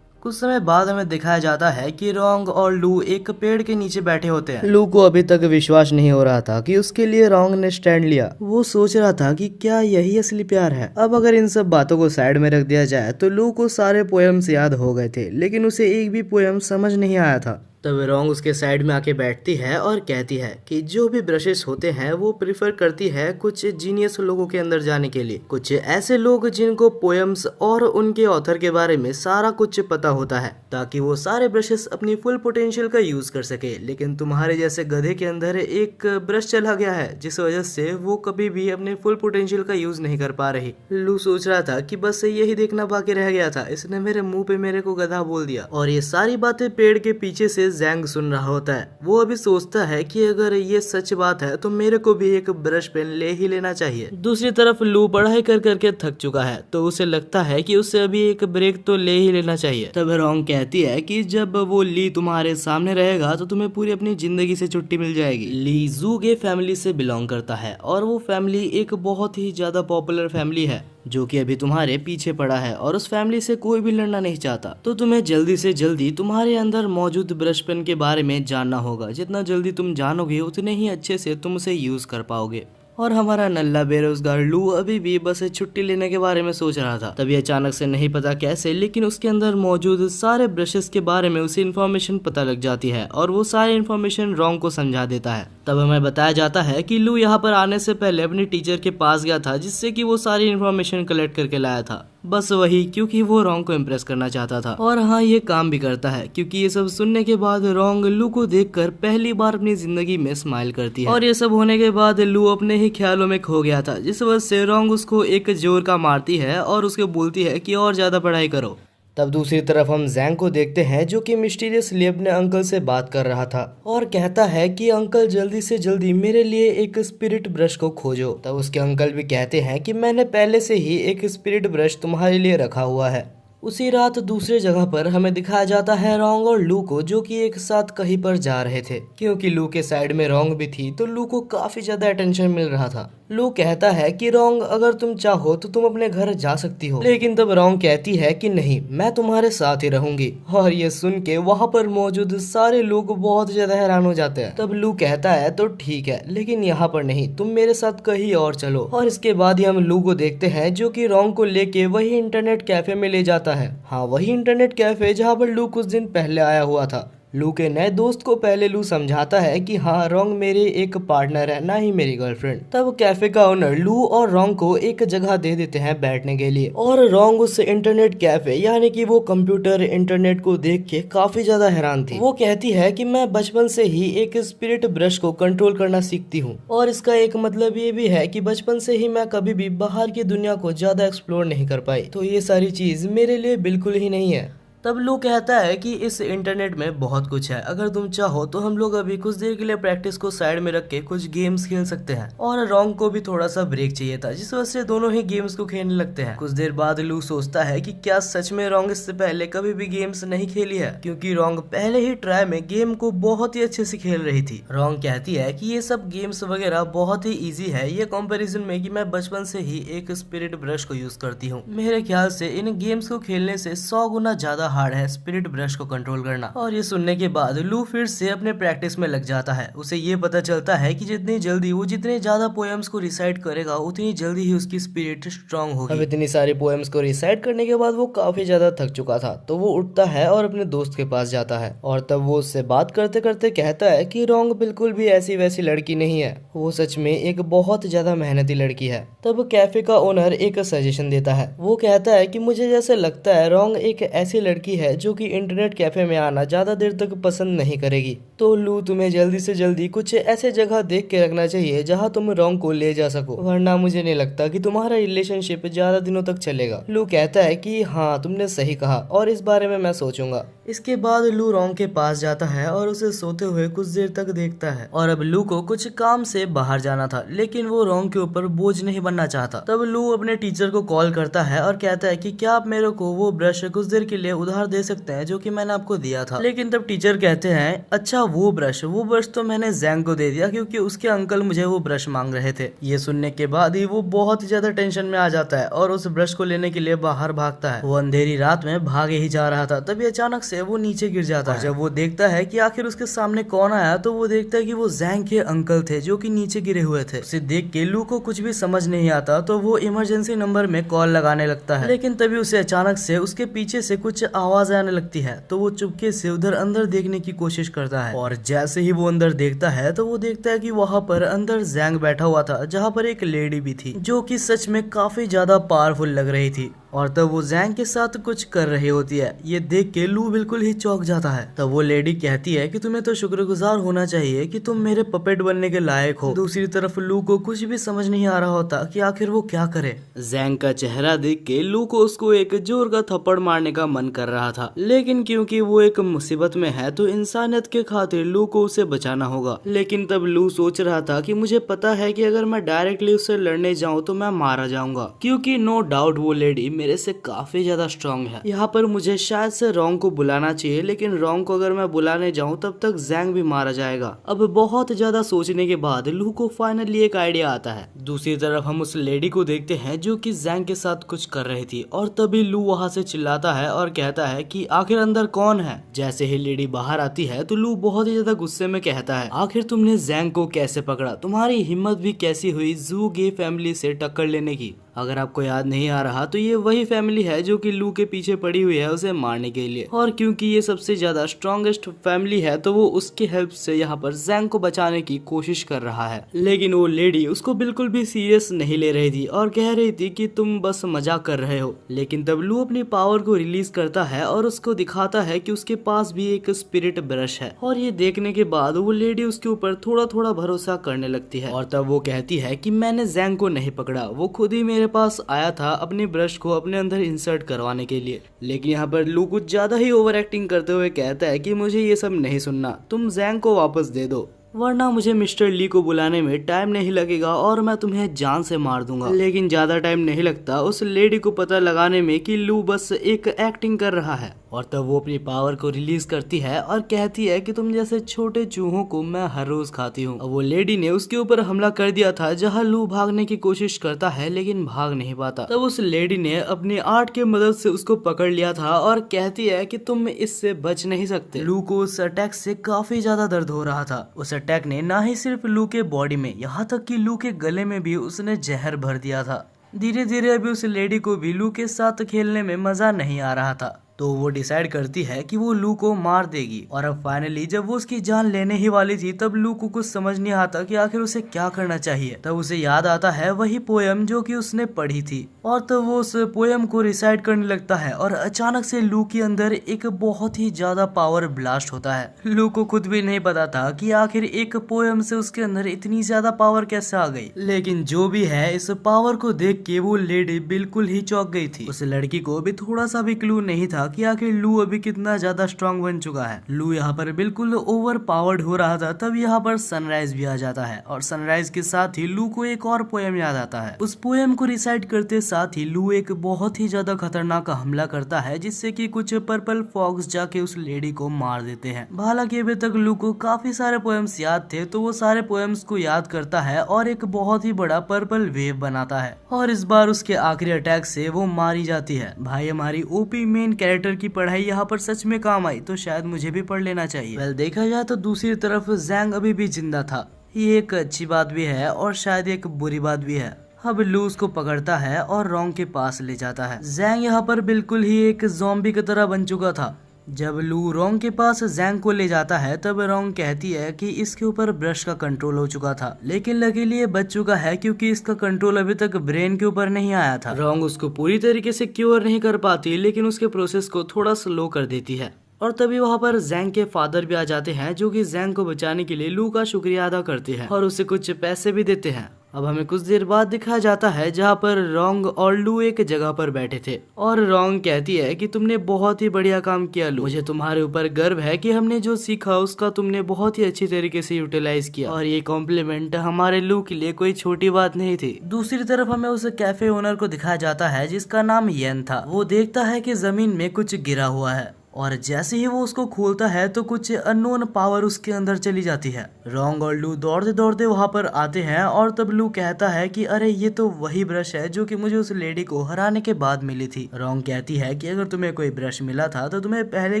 कुछ समय बाद हमें दिखाया जाता है कि रोंग और लू एक पेड़ के नीचे बैठे होते हैं। लू को अभी तक विश्वास नहीं हो रहा था कि उसके लिए रोंग ने स्टैंड लिया। वो सोच रहा था कि क्या यही असली प्यार है। अब अगर इन सब बातों को साइड में रख दिया जाए तो लू को सारे पोएम्स याद हो गए थे, लेकिन उसे एक भी पोएम समझ नहीं आया था। तब रोंग उसके साइड में आके बैठती है और कहती है कि जो भी ब्रशेस होते हैं वो प्रिफर करती है कुछ जीनियस लोगों के अंदर जाने के लिए, कुछ ऐसे लोग जिनको पोएम्स और उनके ऑथर के बारे में सारा कुछ पता होता है, ताकि वो सारे ब्रशेस अपनी फुल पोटेंशियल का यूज कर सके। लेकिन तुम्हारे जैसे गधे के अंदर एक ब्रश चला गया है, जिस वजह से वो कभी भी अपने फुल पोटेंशियल का यूज नहीं कर पा रही। लू सोच रहा था कि बस यही देखना बाकी रह गया था, इसने मेरे मुंह पे मेरे को गधा बोल दिया। और ये सारी बातें पेड़ के पीछे से से जैंग सुन रहा होता है। वो अभी सोचता है कि अगर ये सच बात है तो मेरे को भी एक ब्रश पेन ले ही लेना चाहिए। दूसरी तरफ लू पढ़ाई कर करके थक चुका है, तो उसे लगता है कि उसे अभी एक ब्रेक तो ले ही लेना चाहिए। तब रोंग कहती है कि जब वो ली तुम्हारे सामने रहेगा तो तुम्हें पूरी अपनी जिंदगी से छुट्टी मिल जाएगी। ली जूगे फैमिली से बिलोंग करता है और वो फैमिली एक बहुत ही ज्यादा पॉपुलर फैमिली है जो कि अभी तुम्हारे पीछे पड़ा है और उस फैमिली से कोई भी लड़ना नहीं चाहता। तो तुम्हें जल्दी से जल्दी तुम्हारे अंदर मौजूद ब्रश पेन के बारे में जानना होगा। जितना जल्दी तुम जानोगे उतने ही अच्छे से तुम उसे यूज कर पाओगे। और हमारा नल्ला बेरोजगार लू अभी भी बस छुट्टी लेने के बारे में सोच रहा था। तभी अचानक से नहीं पता कैसे लेकिन उसके अंदर मौजूद सारे ब्रशेस के बारे में उसे इन्फॉर्मेशन पता लग जाती है और वो सारी इन्फॉर्मेशन रोंग को समझा देता है। तब हमें बताया जाता है कि लू यहाँ पर आने से पहले अपनी टीचर के पास गया था जिससे कि वो सारी इन्फॉर्मेशन कलेक्ट करके लाया था। बस वही, क्योंकि वो रोंग को इम्प्रेस करना चाहता था। और हाँ, ये काम भी करता है क्योंकि ये सब सुनने के बाद रोंग लू को देखकर पहली बार अपनी जिंदगी में स्माइल करती है। और ये सब होने के बाद लू अपने ही ख्यालों में खो गया था, जिस वजह से रोंग उसको एक जोर का मारती है और उसको बोलती है कि और ज्यादा पढ़ाई करो। तब दूसरी तरफ हम जैंग को देखते हैं जो कि मिस्टीरियसली अपने अंकल से बात कर रहा था और कहता है कि अंकल जल्दी से जल्दी मेरे लिए एक स्पिरिट ब्रश को खोजो। तब उसके अंकल भी कहते हैं कि मैंने पहले से ही एक स्पिरिट ब्रश तुम्हारे लिए रखा हुआ है। उसी रात दूसरे जगह पर हमें दिखाया जाता है रोंग और लू को जो कि एक साथ कहीं पर जा रहे थे। क्योंकि लू के साइड में रोंग भी थी तो लू को काफी ज्यादा अटेंशन मिल रहा था। लू कहता है कि रोंग अगर तुम चाहो तो तुम अपने घर जा सकती हो, लेकिन तब रोंग कहती है कि नहीं, मैं तुम्हारे साथ ही रहूंगी। और ये सुन के वहाँ पर मौजूद सारे लोग बहुत ज्यादा हैरान हो जाते हैं। तब लू कहता है तो ठीक है, लेकिन यहाँ पर नहीं, तुम मेरे साथ कहीं और चलो। और इसके बाद ही हम लू को देखते हैं जो कि रोंग को लेके वही इंटरनेट कैफे में ले जाता है। हाँ, वही इंटरनेट कैफे जहाँ पर लू कुछ दिन पहले आया हुआ था। लू के नए दोस्त को पहले लू समझाता है कि हाँ, रोंग मेरे एक पार्टनर है, ना ही मेरी गर्लफ्रेंड। तब कैफे का ओनर लू और रोंग को एक जगह दे देते हैं बैठने के लिए। और रोंग उस इंटरनेट कैफे यानी कि वो कंप्यूटर इंटरनेट को देख के काफी ज्यादा हैरान थी। वो कहती है कि मैं बचपन से ही एक स्पिरिट ब्रश को कंट्रोल करना सीखती हूँ और इसका एक मतलब ये भी है कि बचपन से ही मैं कभी भी बाहर की दुनिया को ज्यादा एक्सप्लोर नहीं कर पाई, तो ये सारी चीज मेरे लिए बिल्कुल ही नहीं है। तब लू कहता है कि इस इंटरनेट में बहुत कुछ है, अगर तुम चाहो तो हम लोग अभी कुछ देर के लिए प्रैक्टिस को साइड में रख के कुछ गेम्स खेल सकते हैं। और रोंग को भी थोड़ा सा ब्रेक चाहिए था, जिस वजह से दोनों ही गेम्स को खेलने लगते हैं। कुछ देर बाद लू सोचता है कि क्या सच में रोंग इससे पहले कभी भी गेम्स नहीं खेली है, क्योंकि रोंग पहले ही ट्राई में गेम को बहुत ही अच्छे से खेल रही थी। रोंग कहती है कि ये सब गेम्स वगैरह बहुत ही ईजी है ये कंपेरिजन में कि मैं बचपन से ही एक स्पिरिट ब्रश को यूज करती हूँ। मेरे ख्याल से इन गेम्स को खेलने से 100 गुना ज्यादा हार्ड है स्पिरिट ब्रश को कंट्रोल करना। और ये सुनने के बाद लू फिर से अपने प्रैक्टिस में लग जाता है। उसे ये पता चलता है कि जितनी जल्दी वो जितने ज्यादा पोएम्स को रिसाइट करेगा उतनी जल्दी ही उसकी स्पिरिट स्ट्रांग होगी। अब इतनी सारी पोएम्स को रिसाइट करने के बाद वो काफी ज्यादा थक चुका था, तो वो उठता है और अपने दोस्त के पास जाता है। और तब वो उससे बात करते करते कहता है कि रोंग बिल्कुल भी ऐसी वैसी लड़की नहीं है, वो सच में एक बहुत ज्यादा मेहनती लड़की है। तब कैफे का ओनर एक सजेशन देता है। वो कहता है कि मुझे जैसे लगता है रोंग एक ऐसी लड़की है जो कि इंटरनेट कैफे में आना ज्यादा देर तक पसंद नहीं करेगी। तो लू, तुम्हें जल्दी से जल्दी कुछ ऐसे जगह देख के रखना चाहिए जहाँ तुम रोंग को ले जा सको, वरना मुझे नहीं लगता कि तुम्हारा रिलेशनशिप ज्यादा दिनों तक चलेगा। लू कहता है कि हाँ, तुमने सही कहा और इस बारे में मैं सोचूंगा। इसके बाद लू रोंग के पास जाता है और उसे सोते हुए कुछ देर तक देखता है। और अब लू को कुछ काम से बाहर जाना था, लेकिन वो रोंग के ऊपर बोझ नहीं बनना चाहता। तब लू अपने टीचर को कॉल करता है और कहता है कि क्या आप मेरे को वो ब्रश कुछ देर के लिए उधार दे सकते हैं जो कि मैंने आपको दिया था। लेकिन तब टीचर कहते हैं, अच्छा वो ब्रश तो मैंने जैंग को दे दिया क्योंकि उसके अंकल मुझे वो ब्रश मांग रहे थे। ये सुनने के बाद ही वो बहुत ही ज्यादा टेंशन में आ जाता है और उस ब्रश को लेने के लिए बाहर भागता है। वो अंधेरी रात में भागे ही जा रहा था, तभी अचानक से वो नीचे गिर जाता है। जब वो देखता है कि आखिर उसके सामने कौन आया, तो वो देखता है कि वो जैंग के अंकल थे जो कि नीचे गिरे हुए थे। उसे देख के लू को कुछ भी समझ नहीं आता, तो वो इमरजेंसी नंबर में कॉल लगाने लगता है। लेकिन तभी उसे अचानक से उसके पीछे से कुछ आवाज आने लगती है, तो वो चुपके से उधर अंदर देखने की कोशिश करता है। और जैसे ही वो अंदर देखता है तो वो देखता है कि वहाँ पर अंदर जैंग बैठा हुआ था, जहाँ पर एक लेडी भी थी जो कि सच में काफी ज्यादा पावरफुल लग रही थी। और तब वो जैंग के साथ कुछ कर रही होती है। ये देख के लू बिल्कुल ही चौंक जाता है। तब वो लेडी कहती है कि तुम्हें तो शुक्रगुजार होना चाहिए कि तुम मेरे पपेट बनने के लायक हो। दूसरी तरफ लू को कुछ भी समझ नहीं आ रहा होता कि आखिर वो क्या करे। जैंग का चेहरा देख के लू को उसको एक जोर का थप्पड़ मारने का मन कर रहा था, लेकिन क्योंकि वो एक मुसीबत में है तो इंसानियत के खातिर लू को उसे बचाना होगा। लेकिन तब लू सोच रहा था कि मुझे पता है कि अगर मैं डायरेक्टली उससे लड़ने जाऊं तो मैं मारा जाऊंगा, क्योंकि नो डाउट वो लेडी मेरे से काफी ज्यादा स्ट्रांग है। यहाँ पर मुझे शायद से रोंग को बुलाना चाहिए, लेकिन रोंग को अगर मैं बुलाने जाऊँ तब तक जैंग भी मारा जाएगा। अब बहुत ज्यादा सोचने के बाद लू को फाइनली एक आइडिया आता है। दूसरी तरफ हम उस लेडी को देखते हैं जो कि जैंग के साथ कुछ कर रही थी, और तभी लू वहाँ से चिल्लाता है और कहता है कि आखिर अंदर कौन है। जैसे ही लेडी बाहर आती है तो लू बहुत ही ज्यादा गुस्से में कहता है, आखिर तुमने जैंग को कैसे पकड़ा? तुम्हारी हिम्मत भी कैसी हुई जू गे फैमिली से टक्कर लेने की? अगर आपको याद नहीं आ रहा तो ये वही फैमिली है जो कि लू के पीछे पड़ी हुई है उसे मारने के लिए, और क्योंकि ये सबसे ज्यादा स्ट्रॉन्गेस्ट फैमिली है तो वो उसकी हेल्प से यहाँ पर जैंग को बचाने की कोशिश कर रहा है। लेकिन वो लेडी उसको बिल्कुल भी सीरियस नहीं ले रही थी और कह रही थी कि तुम बस मजाक कर रहे हो। लेकिन तब लू अपनी पावर को रिलीज करता है और उसको दिखाता है कि उसके पास भी एक स्पिरिट ब्रश है, और ये देखने के बाद वो लेडी उसके ऊपर थोड़ा थोड़ा भरोसा करने लगती है। और तब वो कहती है कि मैंने जैंग को नहीं पकड़ा, वो खुद ही मेरे पास आया था अपने ब्रश को अपने अंदर इंसर्ट करवाने के लिए। लेकिन यहाँ पर लू कुछ ज्यादा ही ओवर एक्टिंग करते हुए कहता है कि मुझे ये सब नहीं सुनना, तुम जैंग को वापस दे दो, वरना मुझे मिस्टर ली को बुलाने में टाइम नहीं लगेगा और मैं तुम्हें जान से मार दूंगा। लेकिन ज्यादा टाइम नहीं लगता उस लेडी को पता लगाने में कि लू बस एक एक्टिंग कर रहा है, और तब वो अपनी पावर को रिलीज करती है और कहती है कि तुम जैसे छोटे चूहों को मैं हर रोज खाती हूँ। वो लेडी ने उसके ऊपर हमला कर दिया था जहाँ लू भागने की कोशिश करता है लेकिन भाग नहीं पाता। तब उस लेडी ने अपनी आर्ट की मदद से उसको पकड़ लिया था और कहती है कि तुम इससे बच नहीं सकते। लू को उस अटैक से काफी ज्यादा दर्द हो रहा था। उस अटैक ने ना ही सिर्फ लू के बॉडी में, यहाँ तक कि लू के गले में भी उसने जहर भर दिया था। धीरे धीरे अभी उस लेडी को भी लू के साथ खेलने में मजा नहीं आ रहा था, तो वो डिसाइड करती है कि वो लू को मार देगी। और अब फाइनली जब वो उसकी जान लेने ही वाली थी तब लू को कुछ समझ नहीं आता कि आखिर उसे क्या करना चाहिए। तब उसे याद आता है वही पोयम जो कि उसने पढ़ी थी, और तब वो उस पोयम को रिसाइट करने लगता है और अचानक से लू के अंदर एक बहुत ही ज्यादा पावर ब्लास्ट होता है। लू को खुद भी नहीं पता था कि आखिर एक पोयम से उसके अंदर इतनी ज्यादा पावर कैसे आ गई। लेकिन जो भी है, इस पावर को देख के वो लेडी बिल्कुल ही चौंक गई थी। उस लड़की को भी थोड़ा सा भी क्लू नहीं था कि आखिर लू अभी कितना ज्यादा स्ट्रांग बन चुका है। लू यहाँ पर बिल्कुल ओवर पावर्ड हो रहा था। तब यहाँ पर सनराइज भी आ जाता है, और सनराइज के साथ ही लू को एक और पोयम याद आता है। उस पोयम को रिसाइट करते साथ ही लू एक बहुत ही ज्यादा खतरनाक हमला करता है, जिससे कि कुछ पर्पल फॉक्स जाके उस लेडी को मार देते हैं। हालांकि अभी तक लू को काफी सारे पोयम्स याद थे, तो वो सारे पोयम्स को याद करता है और एक बहुत ही बड़ा पर्पल वेव बनाता है, और इस बार उसके आखिरी अटैक से वो मारी जाती है। भाई, हमारी ओपी मेन कैरेक्टर की पढ़ाई यहाँ पर सच में काम आई, तो शायद मुझे भी पढ़ लेना चाहिए। वेल, देखा जाए तो दूसरी तरफ जैंग अभी भी जिंदा था। ये एक अच्छी बात भी है और शायद एक बुरी बात भी है। अब लू उसको पकड़ता है और रोंग के पास ले जाता है। जैंग यहाँ पर बिल्कुल ही एक ज़ॉम्बी की तरह बन चुका था। जब लू रोंग के पास जैंग को ले जाता है तब रोंग कहती है कि इसके ऊपर ब्रश का कंट्रोल हो चुका था, लेकिन लकीली ये बच चुका है क्योंकि इसका कंट्रोल अभी तक ब्रेन के ऊपर नहीं आया था। रोंग उसको पूरी तरीके से क्योर नहीं कर पाती, लेकिन उसके प्रोसेस को थोड़ा स्लो कर देती है। और तभी वहाँ पर जैंग के फादर भी आ जाते हैं, जो कि जैंग को बचाने के लिए लू का शुक्रिया अदा करते हैं और उसे कुछ पैसे भी देते हैं। अब हमें कुछ देर बाद दिखाया जाता है जहाँ पर रोंग और लू एक जगह पर बैठे थे, और रोंग कहती है कि तुमने बहुत ही बढ़िया काम किया लू, मुझे तुम्हारे ऊपर गर्व है कि हमने जो सीखा उसका तुमने बहुत ही अच्छी तरीके से यूटिलाइज किया, और ये कॉम्प्लीमेंट हमारे लू के लिए कोई छोटी बात नहीं थी। दूसरी तरफ हमें उस कैफे ओनर को दिखाया जाता है जिसका नाम येन था। वो देखता है कि जमीन में कुछ गिरा हुआ है, और जैसे ही वो उसको खोलता है तो कुछ अननोन पावर उसके अंदर चली जाती है। रोंग और लू दौड़ते दौड़ते वहां पर आते हैं, और तब लू कहता है कि अरे ये तो वही ब्रश है जो कि मुझे उस लेडी को हराने के बाद मिली थी। रोंग कहती है कि अगर तुम्हें कोई ब्रश मिला था तो तुम्हें पहले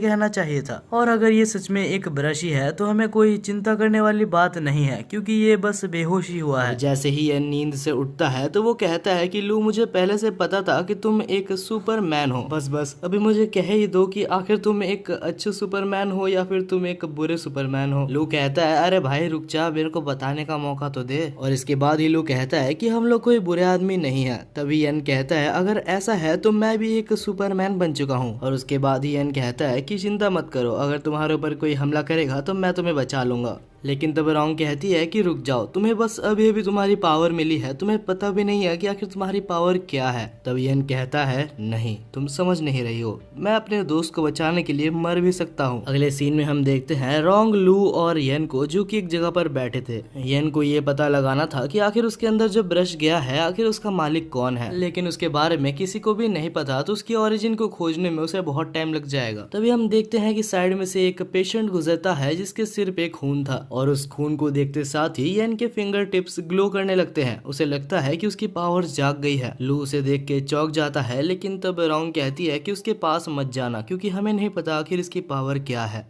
कहना चाहिए था, और अगर ये सच में एक ब्रश ही है तो हमें कोई चिंता करने वाली बात नहीं है क्योंकि ये बस बेहोश ही हुआ है। जैसे ही ये नींद से उठता है तो वो कहता है कि लू, मुझे पहले से पता था कि तुम एक सुपरमैन हो, बस अभी मुझे कह ही दो कि आखिर तुम एक अच्छे सुपरमैन हो या फिर तुम एक बुरे सुपरमैन हो। लू कहता है अरे भाई रुक जा, मेरे को बताने का मौका तो दे। और इसके बाद ही लू कहता है कि हम लोग कोई बुरे आदमी नहीं है। तभी यन कहता है अगर ऐसा है तो मैं भी एक सुपरमैन बन चुका हूँ। और उसके बाद ही यन कहता है कि चिंता मत करो, अगर तुम्हारे ऊपर कोई हमला करेगा तो मैं तुम्हें बचा लूंगा। लेकिन तब रोंग कहती है कि रुक जाओ, तुम्हें बस अभी अभी तुम्हारी पावर मिली है, तुम्हें पता भी नहीं है कि आखिर तुम्हारी पावर क्या है। तब यन कहता है नहीं, तुम समझ नहीं रही हो, मैं अपने दोस्त को बचाने के लिए मर भी सकता हूँ। अगले सीन में हम देखते हैं रोंग, लू और यन को जो कि एक जगह पर बैठे थे। यन को ये पता लगाना था कि आखिर उसके अंदर जो ब्रश गया है आखिर उसका मालिक कौन है, लेकिन उसके बारे में किसी को भी नहीं पता, तो उसकी ओरिजिन को खोजने में उसे बहुत टाइम लग जाएगा। तभी हम देखते हैं कि साइड में से एक पेशेंट गुजरता है जिसके सिर पे खून था, और उस खून को देखते साथ ही यन के फिंगर टिप्स ग्लो करने लगते हैं। उसे लगता है कि उसकी पावर्स जाग गई है। लू उसे देख के चौंक जाता है, लेकिन तब रोंग कहती है कि उसके पास मत जाना क्योंकि हमें नहीं पता आखिर इसकी पावर क्या है।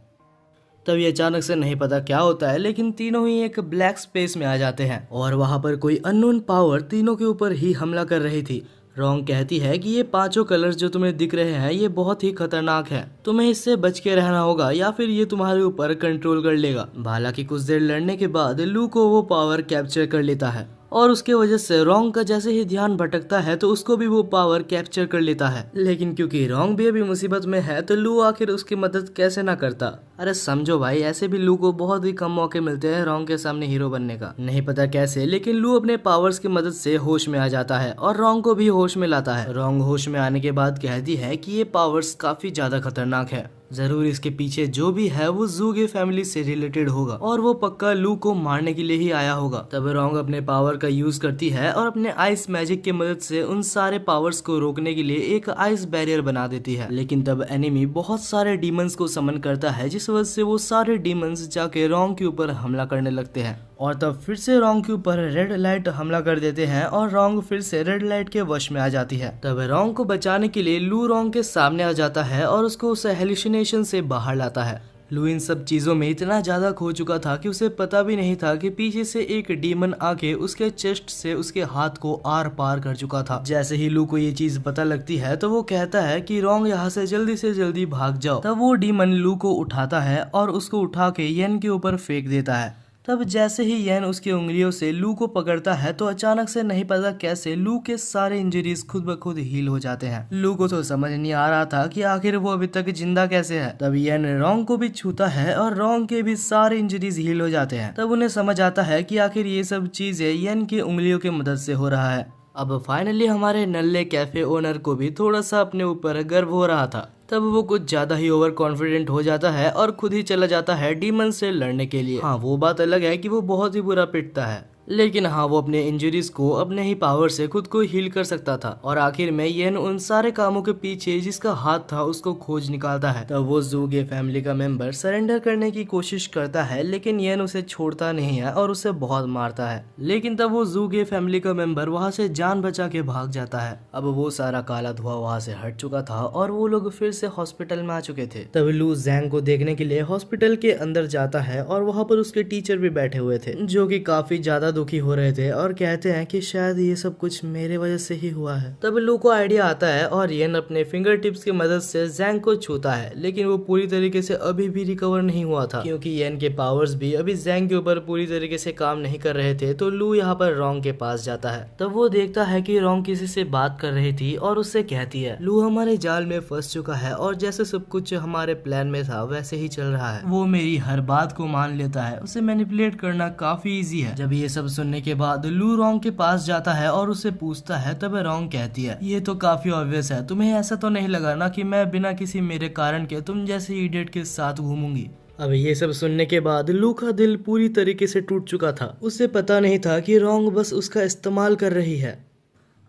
तब ये अचानक से नहीं पता क्या होता है, लेकिन तीनों ही एक ब्लैक स्पेस में आ जाते हैं और वहां पर कोई अननोन पावर तीनों के ऊपर ही हमला कर रही थी। रोंग कहती है कि ये पांचों कलर्स जो तुम्हें दिख रहे हैं ये बहुत ही खतरनाक है, तुम्हें इससे बच के रहना होगा या फिर ये तुम्हारे ऊपर कंट्रोल कर लेगा। हालांकि कुछ देर लड़ने के बाद लू को वो पावर कैप्चर कर लेता है और उसके वजह से रोंग का जैसे ही ध्यान भटकता है तो उसको भी वो पावर कैप्चर कर लेता है। लेकिन क्योंकि रोंग भी अभी मुसीबत में है तो लू आखिर उसकी मदद कैसे ना करता। अरे समझो भाई, ऐसे भी लू को बहुत ही कम मौके मिलते हैं रोंग के सामने हीरो बनने का, नहीं पता कैसे, लेकिन लू अपने पावर्स की मदद से होश में आ जाता है और रोंग को भी होश में लाता है। रोंग होश में आने के बाद कहती है कि ये पावर्स काफी ज्यादा खतरनाक है, जरूर इसके पीछे जो भी है वो ज़ूगे फैमिली से रिलेटेड होगा और वो पक्का लू को मारने के लिए ही आया होगा। तब रोंग अपने पावर का यूज करती है और अपने आइस मैजिक की मदद से उन सारे पावर्स को रोकने के लिए एक आइस बैरियर बना देती है। लेकिन तब एनिमी बहुत सारे डीमंस को समन करता है, जिस वजह से वो सारे डीमंस जाके रोंग के ऊपर हमला करने लगते हैं और तब फिर से रोंग के ऊपर रेड लाइट हमला कर देते हैं और रोंग फिर से रेड लाइट के वश में आ जाती है। तब रोंग को बचाने के लिए लू रोंग के सामने आ जाता है और उसको उस हेलुसिनेशन से बाहर लाता है। लू इन सब चीजों में इतना ज्यादा खो चुका था कि उसे पता भी नहीं था कि पीछे से एक डीमन आके उसके चेस्ट से उसके हाथ को आर पार कर चुका था। जैसे ही लू को ये चीज पता लगती है तो वो कहता है कि रोंग यहाँ से जल्दी भाग जाओ। तब वो डीमन लू को उठाता है और उसको उठा के यन के ऊपर फेंक देता है। तब जैसे ही यन उसकी उंगलियों से लू को पकड़ता है तो अचानक से नहीं पता कैसे लू के सारे इंजरीज खुद ब खुद हील हो जाते हैं। लू को तो समझ नहीं आ रहा था कि आखिर वो अभी तक जिंदा कैसे है। तब यन रोंग को भी छूता है और रोंग के भी सारे इंजरीज हील हो जाते हैं। तब उन्हें समझ आता है कि आखिर ये सब चीजें यन की उंगलियों की मदद से हो रहा है। अब फाइनली हमारे नल्ले कैफे ओनर को भी थोड़ा सा अपने ऊपर गर्व हो रहा था। तब वो कुछ ज्यादा ही ओवर कॉन्फिडेंट हो जाता है और खुद ही चला जाता है डीमन से लड़ने के लिए। हाँ, वो बात अलग है कि वो बहुत ही बुरा पिटता है, लेकिन हाँ वो अपने इंजरीज को अपने ही पावर से खुद को हील कर सकता था। और आखिर में येन उन सारे कामों के पीछे जिसका हाथ था उसको खोज निकालता है। तब वो ज़ूगे फैमिली का मेंबर सरेंडर करने की कोशिश करता है, लेकिन येन उसे छोड़ता नहीं है और उसे बहुत मारता है। लेकिन तब वो ज़ूगे फैमिली का मेंबर वहाँ से जान बचा के भाग जाता है। अब वो सारा काला धुआं वहाँ से हट चुका था और वो लोग फिर से हॉस्पिटल में आ चुके थे। तब लू जैंग को देखने के लिए हॉस्पिटल के अंदर जाता है और वहाँ पर उसके टीचर भी बैठे हुए थे, जो कि काफी ज्यादा दुखी हो रहे थे और कहते हैं कि शायद ये सब कुछ मेरे वजह से ही हुआ है। तब लू को आइडिया आता है और येन अपने फिंगर टिप्स की मदद से जैंग को छूता है, लेकिन वो पूरी तरीके से अभी भी रिकवर नहीं हुआ था क्योंकि येन के पावर्स भी अभी जैंग के ऊपर पूरी तरीके से काम नहीं कर रहे थे। तो लू यहाँ पर रोंग के पास जाता है। तब वो देखता है कि रोंग किसी से बात कर रही थी और उससे कहती है लू हमारे जाल में फंस चुका है और जैसे सब कुछ हमारे प्लान में था वैसे ही चल रहा है। वो मेरी हर बात को मान लेता है, उसे मैनिपुलेट करना काफी इजी है। जब ये सब सुनने के बाद लू रोंग के पास जाता है और उससे पूछता है, तब रोंग कहती है ये तो काफी ऑब्वियस है, तुम्हें ऐसा तो नहीं लगा ना कि मैं बिना किसी मेरे कारण के तुम जैसे इडियट के साथ घूमूंगी। अब ये सब सुनने के बाद लू का दिल पूरी तरीके से टूट चुका था। उसे पता नहीं था कि रोंग बस उसका इस्तेमाल कर रही है।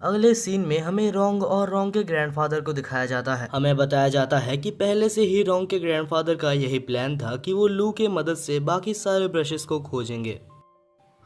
अगले सीन में हमें रोंग और रोंग के ग्रैंडफादर को दिखाया जाता है। हमें बताया जाता है कि पहले से ही रोंग के ग्रैंडफादर का यही प्लान था कि वो लू के मदद से बाकी सारे ब्रशेस को खोजेंगे।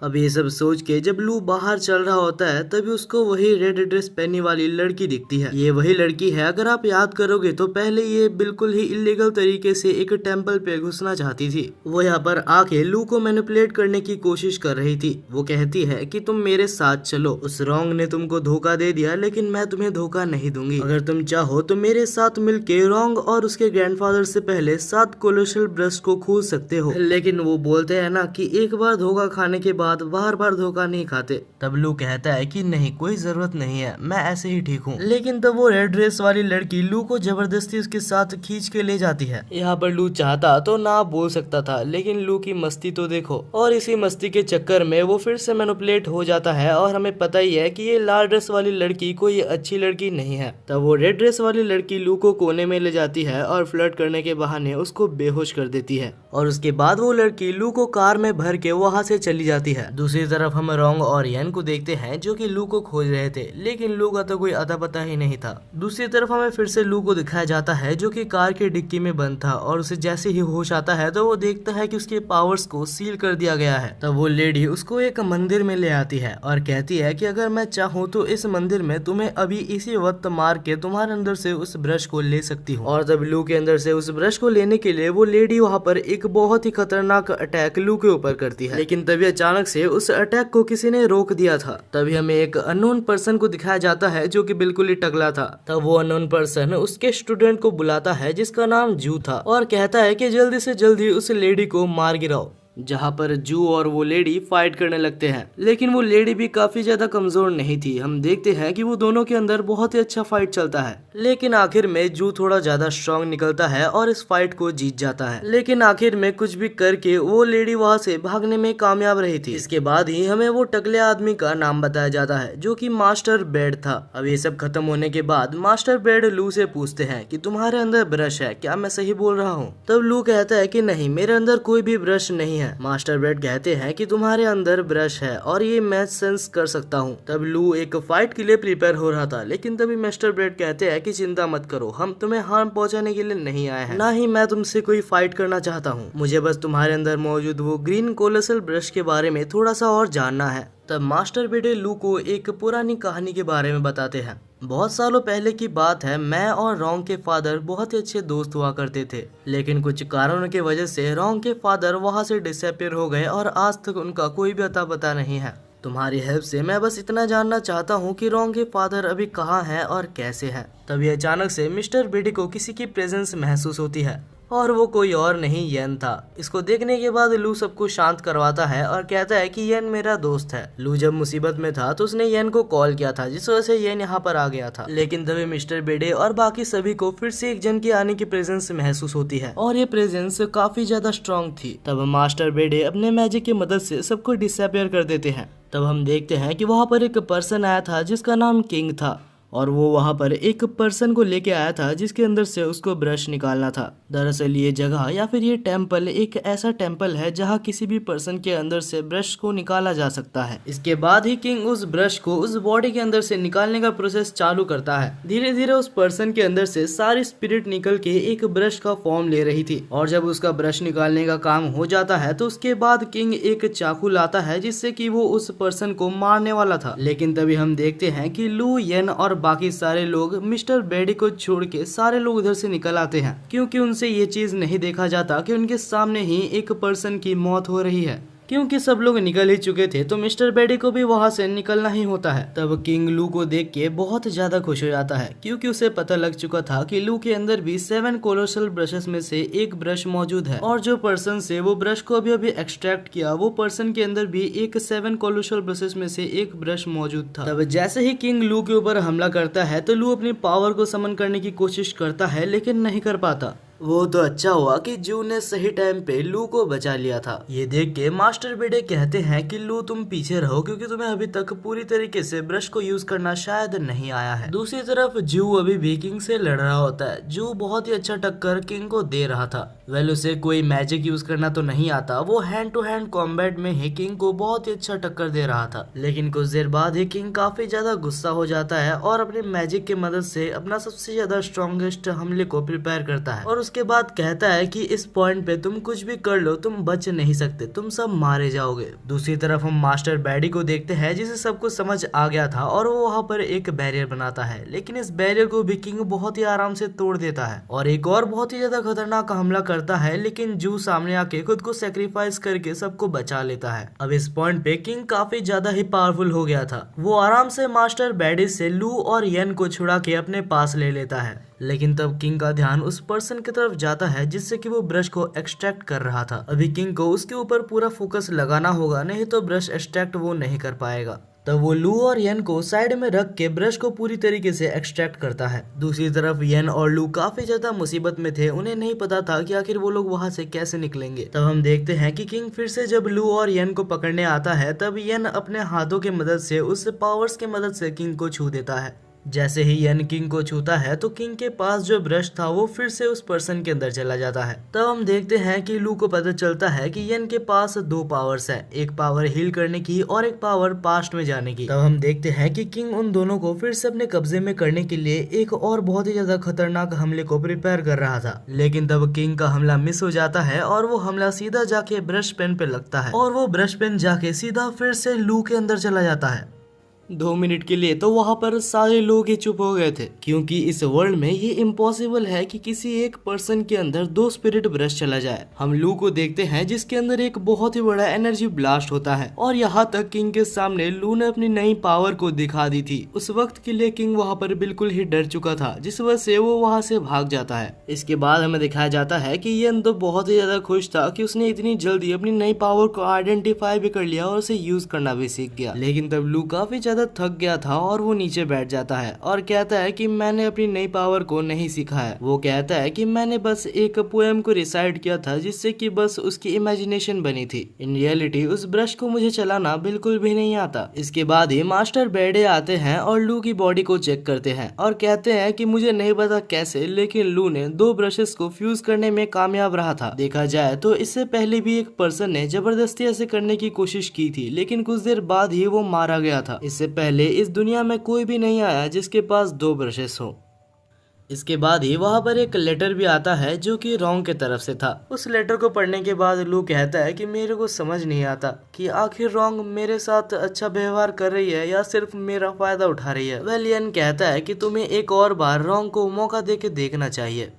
अब ये सब सोच के जब लू बाहर चल रहा होता है तभी उसको वही रेड ड्रेस पहनने वाली लड़की दिखती है। ये वही लड़की है, अगर आप याद करोगे तो पहले ये बिल्कुल ही इलीगल तरीके से एक टेम्पल पे घुसना चाहती थी। वो यहाँ पर आके लू को मैनिपुलेट करने की कोशिश कर रही थी। वो कहती है कि तुम मेरे साथ चलो, उस रोंग ने तुमको धोखा दे दिया लेकिन मैं तुम्हें धोखा नहीं दूंगी। अगर तुम चाहो तो मेरे साथ मिलके रोंग और उसके ग्रैंडफादर से पहले 7 कोलोसल ब्रश को खोज सकते हो। लेकिन वो बोलते हैं ना कि एक बार धोखा खाने के बाद बार बार धोखा नहीं खाते। तब लू कहता है कि नहीं, कोई जरूरत नहीं है, मैं ऐसे ही ठीक हूँ। लेकिन तब वो रेड ड्रेस वाली लड़की लू को जबरदस्ती उसके साथ खींच के ले जाती है। यहाँ पर लू चाहता तो ना बोल सकता था, लेकिन लू की मस्ती तो देखो। और इसी मस्ती के चक्कर में वो फिर से मैनिपुलेट हो जाता है और हमें पता ही है कि ये लाल ड्रेस वाली लड़की कोई अच्छी लड़की नहीं है। तब वो रेड ड्रेस वाली लड़की लू को कोने में ले जाती है और फ्लर्ट करने के बहाने उसको बेहोश कर देती है। और उसके बाद वो लड़की लू को कार में भर के वहाँ से चली जाती है। दूसरी तरफ हम रोंग और येन को देखते हैं जो कि लू को खोज रहे थे, लेकिन लू का तो कोई अता पता ही नहीं था। दूसरी तरफ हमें फिर से लू को दिखाया जाता है जो कि कार के डिक्की में बंद था और उसे जैसे ही होश आता है तो वो देखता है कि उसके पावर्स को सील कर दिया गया है। तब वो लेडी उसको एक मंदिर में ले आती है और कहती है कि अगर मैं चाहूँ तो इस मंदिर में तुम्हें अभी इसी वक्त मार के तुम्हारे अंदर से उस ब्रश को ले सकती हूँ। और तब लू के अंदर से उस ब्रश को लेने के लिए वो लेडी वहाँ पर एक बहुत ही खतरनाक अटैक लू के ऊपर करती है, लेकिन तभी अचानक से उस अटैक को किसी ने रोक दिया था। तभी हमें एक अननोन पर्सन को दिखाया जाता है जो कि बिल्कुल ही टकला था। तब वो अननोन पर्सन उसके स्टूडेंट को बुलाता है जिसका नाम जू था और कहता है कि जल्दी से जल्दी उस लेडी को मार गिराओ। जहाँ पर जू और वो लेडी फाइट करने लगते हैं, लेकिन वो लेडी भी काफी ज्यादा कमजोर नहीं थी। हम देखते हैं कि वो दोनों के अंदर बहुत ही अच्छा फाइट चलता है, लेकिन आखिर में जू थोड़ा ज्यादा स्ट्रांग निकलता है और इस फाइट को जीत जाता है। लेकिन आखिर में कुछ भी करके वो लेडी वहाँ से भागने में कामयाब रही थी। इसके बाद ही हमें वो टकले आदमी का नाम बताया जाता है जो कि मास्टर बेड था। अब ये सब खत्म होने के बाद मास्टर बेड लू से पूछते हैं कि तुम्हारे अंदर ब्रश है क्या, मैं सही बोल रहा हूँ? तब लू कहता है कि नहीं, मेरे अंदर कोई भी ब्रश नहीं है। मास्टर बेड कहते हैं कि तुम्हारे अंदर ब्रश है और ये मैं सेंस कर सकता हूँ। तब लू एक फाइट के लिए प्रिपेयर हो रहा था, लेकिन तभी मास्टर बेड कहते हैं कि चिंता मत करो, हम तुम्हें हार्म पहुंचाने के लिए नहीं आए हैं, ना ही मैं तुमसे कोई फाइट करना चाहता हूँ। मुझे बस तुम्हारे अंदर मौजूद वो ग्रीन कोलोसल ब्रश के बारे में थोड़ा सा और जानना है। तब मास्टर बेड लू को एक पुरानी कहानी के बारे में बताते हैं। बहुत सालों पहले की बात है, मैं और रोंग के फादर बहुत ही अच्छे दोस्त हुआ करते थे, लेकिन कुछ कारणों की वजह से रोंग के फादर वहाँ से डिसअपीयर हो गए और आज तक उनका कोई भी अता पता नहीं है। तुम्हारी हेल्प से मैं बस इतना जानना चाहता हूँ कि रोंग के फादर अभी कहाँ हैं और कैसे हैं। तभी अचानक से मिस्टर बेडी को किसी की प्रेजेंस महसूस होती है और वो कोई और नहीं येन था। इसको देखने के बाद लू सबको शांत करवाता है और कहता है कि येन मेरा दोस्त है। लू जब मुसीबत में था तो उसने येन को कॉल किया था, जिस वजह से येन यहाँ पर आ गया था। लेकिन तभी मिस्टर बेडे और बाकी सभी को फिर से एक जन के आने की प्रेजेंस महसूस होती है और ये प्रेजेंस काफी ज्यादा स्ट्रॉन्ग थी। तब मास्टर बेडे अपने मैजिक की मदद से सबको डिसअपीयर कर देते हैं। तब हम देखते हैं कि वहाँ पर एक पर्सन आया था जिसका नाम किंग था और वो वहाँ पर एक पर्सन को लेके आया था जिसके अंदर से उसको ब्रश निकालना था। दरअसल ये जगह या फिर ये टेम्पल एक ऐसा टेम्पल है जहाँ किसी भी पर्सन के अंदर से ब्रश को निकाला जा सकता है। इसके बाद ही किंग उस ब्रश को उस बॉडी के अंदर से निकालने का प्रोसेस चालू करता है। धीरे धीरे उस पर्सन के अंदर से सारी स्पिरिट निकल के एक ब्रश का फॉर्म ले रही थी और जब उसका ब्रश निकालने का काम हो जाता है तो उसके बाद किंग एक चाकू लाता है जिससे कि वो उस पर्सन को मारने वाला था। लेकिन तभी हम देखते हैं कि लू, येन और बाकी सारे लोग मिस्टर बेडी को छोड़ के सारे लोग उधर से निकल आते हैं, क्योंकि उनसे ये चीज नहीं देखा जाता कि उनके सामने ही एक पर्सन की मौत हो रही है। क्योंकि सब लोग निकल ही चुके थे तो मिस्टर बेडी को भी वहाँ से निकलना ही होता है। तब किंग लू को देख के बहुत ज्यादा खुश हो जाता है, क्योंकि उसे पता लग चुका था कि लू के अंदर भी 7 कोलोसल ब्रशेस में से एक ब्रश मौजूद है और जो पर्सन से वो ब्रश को अभी एक्सट्रैक्ट किया वो पर्सन के अंदर भी एक 7 कोलोसल ब्रशेस में से एक ब्रश मौजूद था। तब जैसे ही किंग लू के ऊपर हमला करता है तो लू अपनी पावर को समन करने की कोशिश करता है, लेकिन नहीं कर पाता। वो तो अच्छा हुआ कि जू ने सही टाइम पे लू को बचा लिया था। ये देख के मास्टर बेडे कहते हैं कि लू तुम पीछे रहो, क्योंकि तुम्हें अभी तक पूरी तरीके से ब्रश को यूज करना शायद नहीं आया है। दूसरी तरफ जू अभी भी किंग से लड़ रहा होता है। जू बहुत ही अच्छा टक्कर किंग को दे रहा था। वेल उसे कोई मैजिक यूज करना तो नहीं आता, वो हैंड टू हैंड कॉम्बैट में ही किंग को बहुत ही अच्छा टक्कर दे रहा था। लेकिन कुछ देर बाद ही किंग काफी ज्यादा गुस्सा हो जाता है और अपने मैजिक की मदद से अपना सबसे ज्यादा स्ट्रॉन्गेस्ट हमले को प्रिपेयर करता है और उसके बाद कहता है कि इस पॉइंट पे तुम कुछ भी कर लो तुम बच नहीं सकते, तुम सब मारे जाओगे। दूसरी तरफ हम मास्टर बैडी को देखते हैं जिसे सब कुछ समझ आ गया था और वो वहाँ पर एक बैरियर बनाता है, लेकिन इस बैरियर को भी किंग बहुत ही आराम से तोड़ देता है और एक और बहुत ही ज्यादा खतरनाक हमला करता है, लेकिन जू सामने आके खुद को सेक्रीफाइस करके सबको बचा लेता है। अब इस पॉइंट पे किंग काफी ज्यादा ही पावरफुल हो गया था। वो आराम से मास्टर बैडी से लू और येन को छुड़ा के अपने पास ले लेता है, लेकिन तब किंग का ध्यान उस पर्सन की तरफ जाता है जिससे कि वो ब्रश को एक्सट्रैक्ट कर रहा था। अभी किंग को उसके ऊपर पूरा फोकस लगाना होगा, नहीं तो ब्रश एक्सट्रैक्ट वो नहीं कर पाएगा। तब वो लू और येन को साइड में रख के ब्रश को पूरी तरीके से एक्सट्रैक्ट करता है। दूसरी तरफ येन और लू काफी ज्यादा मुसीबत में थे, उन्हें नहीं पता था कि आखिर वो लोग वहां से कैसे निकलेंगे। तब हम देखते हैं कि किंग फिर से जब लू और येन को पकड़ने आता है तब येन अपने हाथों की मदद से उस पावर्स की मदद से किंग को छू देता है। जैसे ही येन किंग को छूता है तो किंग के पास जो ब्रश था वो फिर से उस पर्सन के अंदर चला जाता है। तब हम देखते हैं कि लू को पता चलता है कि येन के पास दो पावर्स है, एक पावर हील करने की और एक पावर पास्ट में जाने की। तब हम देखते हैं कि किंग उन दोनों को फिर से अपने कब्जे में करने के लिए एक और बहुत ही ज्यादा खतरनाक हमले को प्रिपेयर कर रहा था, लेकिन तब किंग का हमला मिस हो जाता है और वो हमला सीधा जाके ब्रश पेन पे लगता है और वो ब्रश पेन जाके सीधा फिर से लू के अंदर चला जाता है। 2 मिनट के लिए तो वहाँ पर सारे लोग ही चुप हो गए थे, क्योंकि इस वर्ल्ड में ये इम्पॉसिबल है कि किसी एक पर्सन के अंदर 2 स्पिरिट ब्रश चला जाए। हम लू को देखते हैं जिसके अंदर एक बहुत ही बड़ा एनर्जी ब्लास्ट होता है और यहाँ तक किंग के सामने लू ने अपनी नई पावर को दिखा दी थी। उस वक्त के लिए किंग वहाँ पर बिल्कुल ही डर चुका था, जिस वजह से वो वहाँ से भाग जाता है। इसके बाद हमें दिखाया जाता है कि येन तो बहुत ही ज्यादा खुश था कि उसने इतनी जल्दी अपनी नई पावर को आइडेंटिफाई भी कर लिया और उसे यूज करना भी सीख गया। लेकिन तब लू काफी ज्यादा थक गया था और वो नीचे बैठ जाता है और कहता है कि मैंने अपनी नई पावर को नहीं सीखा है। वो कहता है कि मैंने बस एक पोएम को रिसाइट किया था जिससे कि बस उसकी इमेजिनेशन बनी थी। इन रियलिटी उस ब्रश को मुझे चलाना बिल्कुल भी नहीं आता। इसके बाद ही मास्टर बैडे आते हैं और लू की बॉडी को चेक करते हैं और कहते हैं कि मुझे नहीं पता कैसे, लेकिन लू ने 2 ब्रशेस को फ्यूज करने में कामयाब रहा था। देखा जाए तो इससे पहले भी एक पर्सन ने जबरदस्ती ऐसे करने की कोशिश की थी, लेकिन कुछ देर बाद ही वो मारा गया था। इससे पहले इस दुनिया में कोई भी नहीं आया जिसके पास 2 ब्रशेस हो। इसके बाद ही वहाँ पर एक लेटर भी आता है जो कि रॉन्ग के तरफ से था। उस लेटर को पढ़ने के बाद लू कहता है कि मेरे को समझ नहीं आता कि आखिर रॉन्ग मेरे साथ अच्छा व्यवहार कर रही है या सिर्फ मेरा फायदा उठा रही है। वेलियन कहता है कि तुम्हें एक और बार रॉन्ग को मौका देके देखना चाहिए।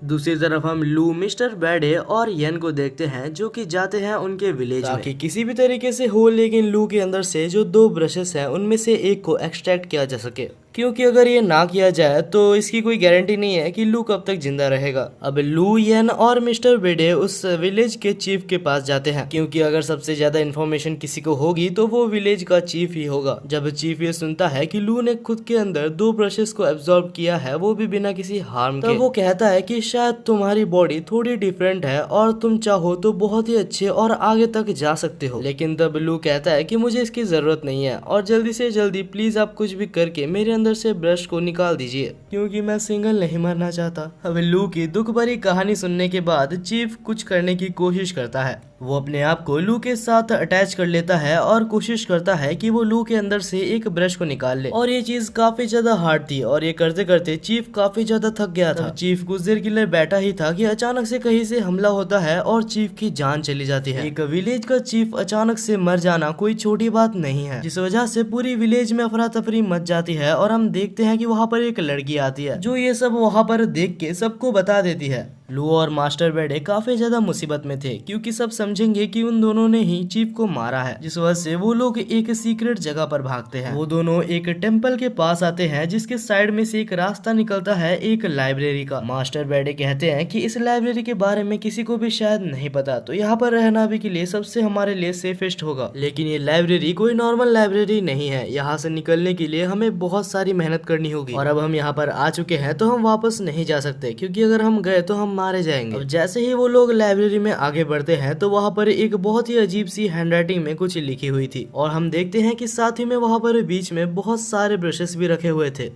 दूसरी तरफ हम लू, मिस्टर बैडे और येन को देखते हैं जो कि जाते हैं उनके विलेज में ताकि किसी भी तरीके से हो, लेकिन लू के अंदर से जो 2 ब्रशेस हैं उनमें से एक को एक्सट्रैक्ट किया जा सके, क्योंकि अगर ये ना किया जाए तो इसकी कोई गारंटी नहीं है कि लू कब तक जिंदा रहेगा। अब लू, येन और मिस्टर बेडे उस विलेज के चीफ के पास जाते हैं, क्योंकि अगर सबसे ज्यादा इन्फॉर्मेशन किसी को होगी तो वो विलेज का चीफ ही होगा। जब चीफ ये सुनता है कि लू ने खुद के अंदर 2 ब्रशेस को एब्जॉर्ब किया है, वो भी बिना किसी हार्म के, तो वो कहता है कि शायद तुम्हारी बॉडी थोड़ी डिफरेंट है और तुम चाहो तो बहुत ही अच्छे और आगे तक जा सकते हो। लेकिन तब लू कहता है कि मुझे इसकी जरूरत नहीं है और जल्दी से जल्दी प्लीज आप कुछ भी करके मेरे अंदर से ब्रश को निकाल दीजिए, क्योंकि मैं सिंगल नहीं मरना चाहता। अब लू की दुख भरी कहानी सुनने के बाद चीफ कुछ करने की कोशिश करता है। वो अपने आप को लू के साथ अटैच कर लेता है और कोशिश करता है कि वो लू के अंदर से एक ब्रश को निकाल ले, और ये चीज काफी ज्यादा हार्ड थी और ये करते करते चीफ काफी ज्यादा थक गया था। चीफ कुछ देर के लिए बैठा ही था कि अचानक से कहीं से हमला होता है और चीफ की जान चली जाती है। एक विलेज का चीफ अचानक से मर जाना कोई छोटी बात नहीं है, जिस वजह से पूरी विलेज में अफरा तफरी मच जाती है और हम देखते हैं कि वहाँ पर एक लड़की आती है जो ये सब वहाँ पर देख के सबको बता देती है। लू और मास्टर बेडे काफी ज्यादा मुसीबत में थे, क्योंकि सब समझेंगे कि उन दोनों ने ही चीफ को मारा है, जिस वजह से वो लोग एक सीक्रेट जगह पर भागते हैं। वो दोनों एक टेम्पल के पास आते हैं जिसके साइड में से एक रास्ता निकलता है एक लाइब्रेरी का। मास्टर बेडे कहते हैं कि इस लाइब्रेरी के बारे में किसी को भी शायद नहीं पता, तो यहाँ पर रहना भी के लिए सबसे हमारे लिए सेफेस्ट होगा। लेकिन ये लाइब्रेरी कोई नॉर्मल लाइब्रेरी नहीं है, यहाँ से निकलने के लिए हमें बहुत सारी मेहनत करनी होगी, और अब हम यहाँ पर आ चुके हैं तो हम वापस नहीं जा सकते, क्योंकि अगर हम गए तो हम मारे जाएंगे। अब जैसे ही वो लोग लाइब्रेरी में आगे बढ़ते हैं तो वहाँ पर एक बहुत ही अजीब सी हैंडराइटिंग में कुछ लिखी हुई थी, और हम देखते हैं कि साथ ही में वहाँ पर बीच में बहुत सारे ब्रशेस भी रखे हुए थे।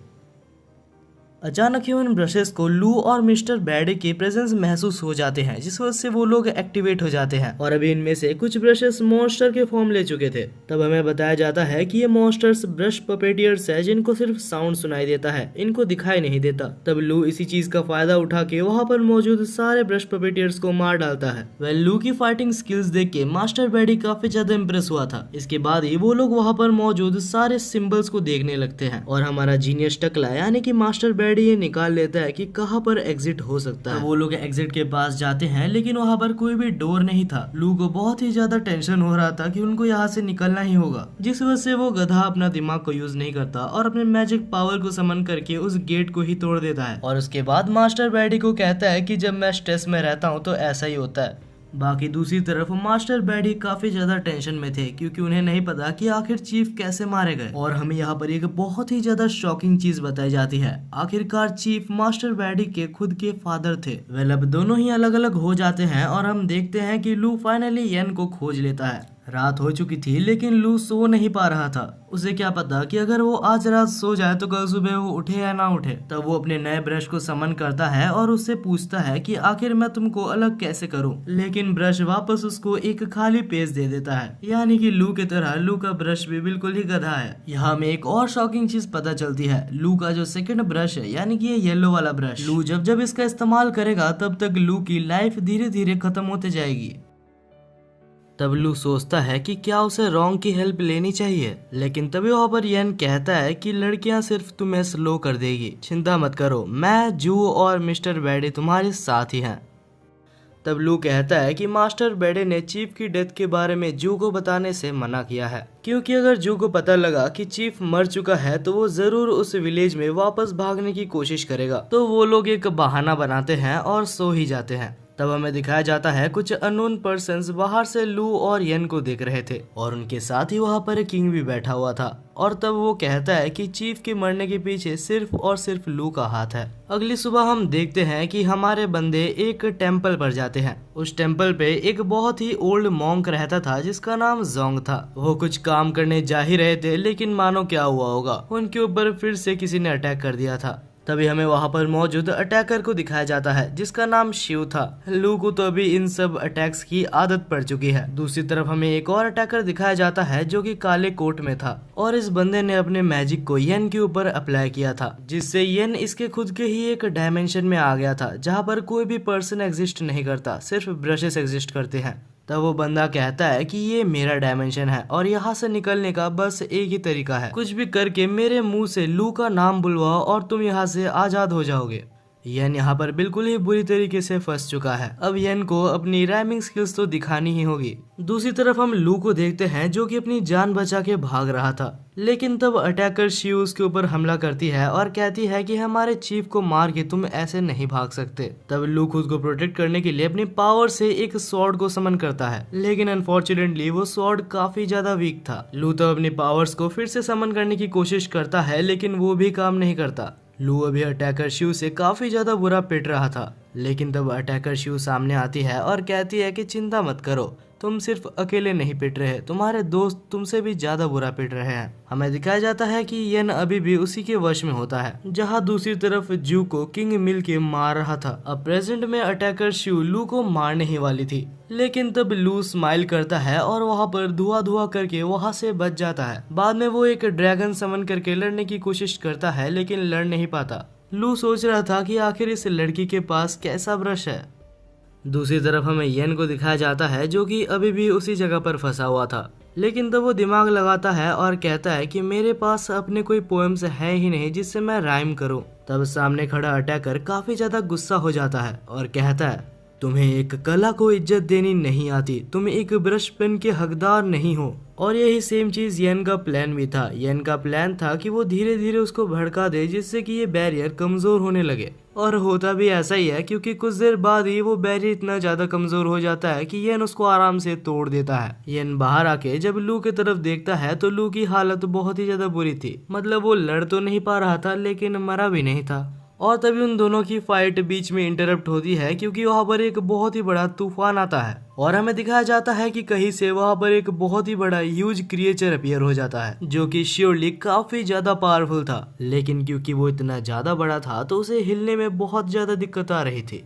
अचानक ही उन ब्रशेस को लू और मिस्टर बैडे के प्रेजेंस महसूस हो जाते हैं, जिस वजह से वो लोग एक्टिवेट हो जाते हैं और अभी इनमें से कुछ ब्रशेस मॉन्स्टर के फॉर्म ले चुके थे। तब हमें बताया जाता है कि ये मॉन्स्टर्स ब्रश पपेटियर्स है जिनको सिर्फ साउंड सुनाई देता है, इनको दिखाई नहीं देता। तब लू इसी चीज का फायदा उठा के वहाँ पर मौजूद सारे ब्रश पपेटियर्स को मार डालता है। लू की फाइटिंग स्किल्स देख के मास्टर बैडी काफी ज्यादा इम्प्रेस हुआ था। इसके बाद ही वो लोग वहाँ पर मौजूद सारे सिंबल्स को देखने लगते हैं और हमारा जीनियस टकला यानी कि मास्टर बैडी ये निकाल लेता है कि कहाँ पर एग्जिट हो सकता है। वो लोग एग्जिट के पास जाते हैं लेकिन वहाँ पर कोई भी डोर नहीं था। लू को बहुत ही ज्यादा टेंशन हो रहा था कि उनको यहाँ से निकलना ही होगा, जिस वजह से वो गधा अपना दिमाग को यूज नहीं करता और अपने मैजिक पावर को समन करके उस गेट को ही तोड़ देता है। और उसके बाद मास्टर बैडी को कहता है कि जब मैं स्ट्रेस में रहता हूँ तो ऐसा ही होता है। बाकी दूसरी तरफ मास्टर बैडी काफी ज्यादा टेंशन में थे क्योंकि उन्हें नहीं पता कि आखिर चीफ कैसे मारे गए। और हमें यहाँ पर एक बहुत ही ज्यादा शॉकिंग चीज बताई जाती है। आखिरकार चीफ मास्टर बैडी के खुद के फादर थे। अब दोनों ही अलग अलग हो जाते हैं और हम देखते हैं कि लू फाइनली येन को खोज लेता है। रात हो चुकी थी लेकिन लू सो नहीं पा रहा था। उसे क्या पता कि अगर वो आज रात सो जाए तो कल सुबह वो उठे या ना उठे। तब वो अपने नए ब्रश को समन करता है और उससे पूछता है कि आखिर मैं तुमको अलग कैसे करूं। लेकिन ब्रश वापस उसको एक खाली पेज दे देता है, यानी कि लू की तरह लू का ब्रश भी बिल्कुल ही गधा है। यहाँ में एक और शॉकिंग चीज पता चलती है। लू का जो सेकंड ब्रश है यानी कि ये येलो वाला ब्रश, लू जब जब इसका इस्तेमाल करेगा तब तक लू की लाइफ धीरे धीरे खत्म होते जाएगी। तब लू सोचता है कि क्या उसे रॉन्ग की हेल्प लेनी चाहिए, लेकिन तभी वहाँ पर येन कहता है कि लड़कियां सिर्फ तुम्हें स्लो कर देगी, चिंता मत करो, मैं जू और मिस्टर बैडे तुम्हारे साथ ही हैं। तब लू कहता है कि मास्टर बैडे ने चीफ की डेथ के बारे में जू को बताने से मना किया है, क्योंकि अगर जू को पता लगा कि चीफ मर चुका है तो वो जरूर उस विलेज में वापस भागने की कोशिश करेगा। तो वो लोग एक बहाना बनाते हैं और सो ही जाते हैं। तब हमें दिखाया जाता है कुछ अननोन पर्सन्स बाहर से लू और येन को देख रहे थे और उनके साथ ही वहाँ पर एक किंग भी बैठा हुआ था। और तब वो कहता है कि चीफ के मरने के पीछे सिर्फ और सिर्फ लू का हाथ है। अगली सुबह हम देखते हैं कि हमारे बंदे एक टेम्पल पर जाते हैं। उस टेम्पल पे एक बहुत ही ओल्ड मॉन्क रहता था जिसका नाम जोंग था। वो कुछ काम करने जा ही रहे थे लेकिन मानो क्या हुआ होगा, उनके ऊपर फिर से किसी ने अटैक कर दिया था। तभी हमें वहाँ पर मौजूद अटैकर को दिखाया जाता है जिसका नाम शिव था। लू को तो अभी इन सब अटैक्स की आदत पड़ चुकी है। दूसरी तरफ हमें एक और अटैकर दिखाया जाता है जो कि काले कोट में था और इस बंदे ने अपने मैजिक को येन के ऊपर अप्लाई किया था, जिससे येन इसके खुद के ही एक डायमेंशन में आ गया था जहाँ पर कोई भी पर्सन एग्जिस्ट नहीं करता, सिर्फ ब्रशेस एग्जिस्ट करते हैं। तब वो बंदा कहता है कि ये मेरा डायमेंशन है और यहाँ से निकलने का बस एक ही तरीका है, कुछ भी करके मेरे मुंह से लू का नाम बुलवाओ और तुम यहाँ से आजाद हो जाओगे। येन यहाँ पर बिल्कुल ही बुरी तरीके से फंस चुका है। अब येन को अपनी राइमिंग स्किल्स तो दिखानी ही होगी। दूसरी तरफ हम लू को देखते हैं जो कि अपनी जान बचा के भाग रहा था, लेकिन तब अटैकर शिव उसके ऊपर हमला करती है और कहती है कि हमारे चीफ को मार के तुम ऐसे नहीं भाग सकते। तब लू खुद को प्रोटेक्ट करने के लिए अपनी पावर से एक स्वॉर्ड को समन करता है, लेकिन अनफॉर्चुनेटली वो स्वॉर्ड काफी ज्यादा वीक था। लू तब अपनी पावर्स को फिर से समन करने की कोशिश करता है लेकिन वो भी काम नहीं करता। लू अभी अटैकर शिव से काफी ज्यादा बुरा पिट रहा था, लेकिन तब अटैकर शिव सामने आती है और कहती है कि चिंता मत करो, तुम सिर्फ अकेले नहीं पिट रहे, तुम्हारे दोस्त तुमसे भी ज्यादा बुरा पिट रहे हैं। हमें दिखाया जाता है कि येन अभी भी उसी के वश में होता है, जहां दूसरी तरफ जू को किंग मिल के मार रहा था। अब प्रेजेंट में अटैकर शिव लू को मारने ही वाली थी, लेकिन तब लू स्माइल करता है और वहां पर धुआं धुआं करके वहां से बच जाता है। बाद में वो एक ड्रैगन समन करके लड़ने की कोशिश करता है लेकिन लड़ नहीं पाता। लू सोच रहा था कि आखिर इस लड़की के पास कैसा ब्रश है। दूसरी तरफ हमें येन को दिखाया जाता है जो कि अभी भी उसी जगह पर फंसा हुआ था, लेकिन तब वो दिमाग लगाता है और कहता है कि मेरे पास अपने कोई पोएम्स है ही नहीं जिससे मैं राइम करूं। तब सामने खड़ा अटैकर काफी ज्यादा गुस्सा हो जाता है और कहता है तुम्हें एक कला को इज्जत देनी नहीं आती, तुम एक ब्रश पेन के हकदार नहीं हो। और यही सेम चीज येन का प्लान भी था। येन का प्लान था कि वो धीरे धीरे उसको भड़का दे जिससे कि ये बैरियर कमजोर होने लगे, और होता भी ऐसा ही है क्योंकि कुछ देर बाद ही वो बैरियर इतना ज्यादा कमजोर हो जाता है कि येन उसको आराम से तोड़ देता है। येन बाहर आके जब लू की तरफ देखता है तो लू की हालत बहुत ही ज्यादा बुरी थी। मतलब वो लड़ तो नहीं पा रहा था लेकिन मरा भी नहीं था। और तभी उन दोनों की फाइट बीच में इंटरप्ट होती है क्योंकि वहाँ पर एक बहुत ही बड़ा तूफान आता है और हमें दिखाया जाता है कि कहीं से वहाँ पर एक बहुत ही बड़ा ह्यूज क्रिएचर अपीयर हो जाता है जो कि श्योरली काफी ज्यादा पावरफुल था, लेकिन क्योंकि वो इतना ज्यादा बड़ा था तो उसे हिलने में बहुत ज्यादा दिक्कत आ रही थी।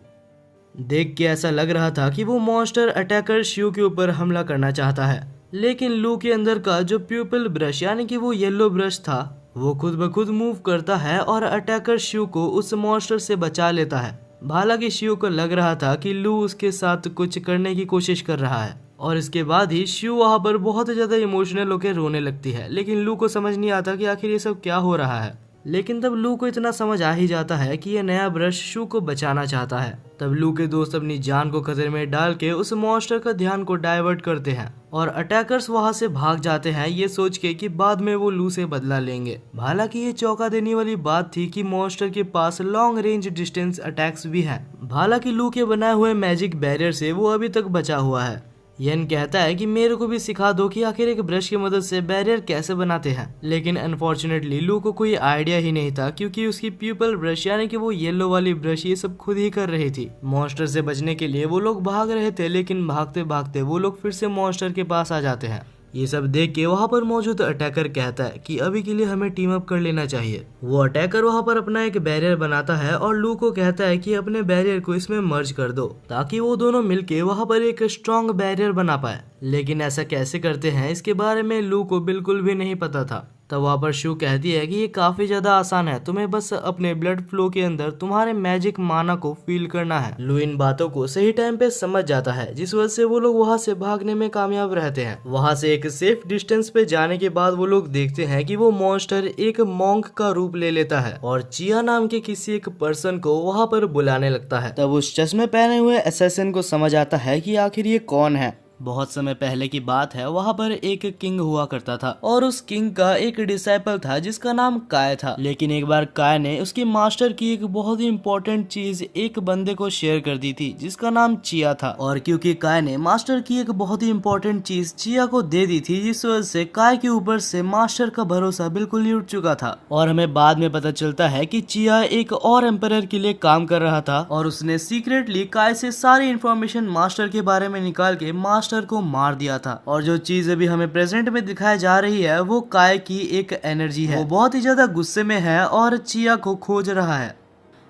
देख के ऐसा लग रहा था कि वो मॉन्स्टर अटैकर शिव के ऊपर हमला करना चाहता है, लेकिन लू के अंदर का जो प्यूपिल ब्रश यानी कि वो येलो ब्रश था वो खुद ब खुद मूव करता है और अटैकर शिव को उस मॉन्स्टर से बचा लेता है। हालांकि शिव को लग रहा था कि लू उसके साथ कुछ करने की कोशिश कर रहा है और इसके बाद ही शिव वहाँ पर बहुत ज्यादा इमोशनल होकर रोने लगती है, लेकिन लू को समझ नहीं आता कि आखिर ये सब क्या हो रहा है। लेकिन तब लू को इतना समझ आ ही जाता है कि यह नया ब्रश शिव को बचाना चाहता है। तब लू के दोस्त अपनी जान को खतरे में डाल के उस मॉन्स्टर का ध्यान को डाइवर्ट करते हैं और अटैकर्स वहां से भाग जाते हैं ये सोच के कि बाद में वो लू से बदला लेंगे। हालांकि ये चौंका देने वाली बात थी कि मॉन्स्टर के पास लॉन्ग रेंज डिस्टेंस अटैक्स भी हैं। हालांकि लू के बनाए हुए मैजिक बैरियर से वो अभी तक बचा हुआ है। येन कहता है कि मेरे को भी सिखा दो कि आखिर एक ब्रश की मदद से बैरियर कैसे बनाते हैं, लेकिन अनफॉर्चुनेटली लू को कोई आइडिया ही नहीं था क्योंकि उसकी प्यूपल ब्रश यानी कि वो येलो वाली ब्रश ये सब खुद ही कर रही थी। मॉन्स्टर से बचने के लिए वो लोग भाग रहे थे, लेकिन भागते भागते वो लोग फिर से मॉन्स्टर के पास आ जाते हैं। ये सब देख के वहाँ पर मौजूद अटैकर कहता है कि अभी के लिए हमें टीम अप कर लेना चाहिए। वो अटैकर वहाँ पर अपना एक बैरियर बनाता है और लू को कहता है कि अपने बैरियर को इसमें मर्ज कर दो ताकि वो दोनों मिलके वहाँ पर एक स्ट्रॉन्ग बैरियर बना पाए। लेकिन ऐसा कैसे करते हैं इसके बारे में लू को बिल्कुल भी नहीं पता था। तब वहाँ पर शिव कहती है कि ये काफी ज्यादा आसान है, तुम्हें बस अपने ब्लड फ्लो के अंदर तुम्हारे मैजिक माना को फील करना है। लू इन बातों को सही टाइम पे समझ जाता है जिस वजह से वो लोग वहाँ से भागने में कामयाब रहते हैं। वहाँ से एक सेफ डिस्टेंस पे जाने के बाद वो लोग देखते हैं कि वो मॉन्स्टर एक मॉन्क का रूप ले लेता है और चिया नाम के किसी एक पर्सन को वहाँ पर बुलाने लगता है। तब उस चश्मे पहने हुए असैसिन को समझ आता है कि आखिर ये कौन है। बहुत समय पहले की बात है, वहाँ पर एक किंग हुआ करता था और उस किंग का एक डिसाइपल था जिसका नाम काय था। लेकिन एक बार काय ने उसके मास्टर की एक बहुत ही इम्पोर्टेंट चीज एक बंदे को शेयर कर दी थी जिसका नाम चिया था। और क्योंकि काय ने मास्टर की एक बहुत ही इम्पोर्टेंट चीज चिया को दे दी थी, जिस वजह से काय के ऊपर से मास्टर का भरोसा बिल्कुल ही उठ चुका था। और हमें बाद में पता चलता है कि चिया एक और एम्परर के लिए काम कर रहा था और उसने सीक्रेटली काय से सारी इन्फॉर्मेशन मास्टर के बारे में निकाल के मास्टर को मार दिया था। और जो चीज अभी हमें प्रेजेंट में दिखाई जा रही है वो काय की एक एनर्जी है। वो बहुत ही ज्यादा गुस्से में है और चिया को खोज रहा है।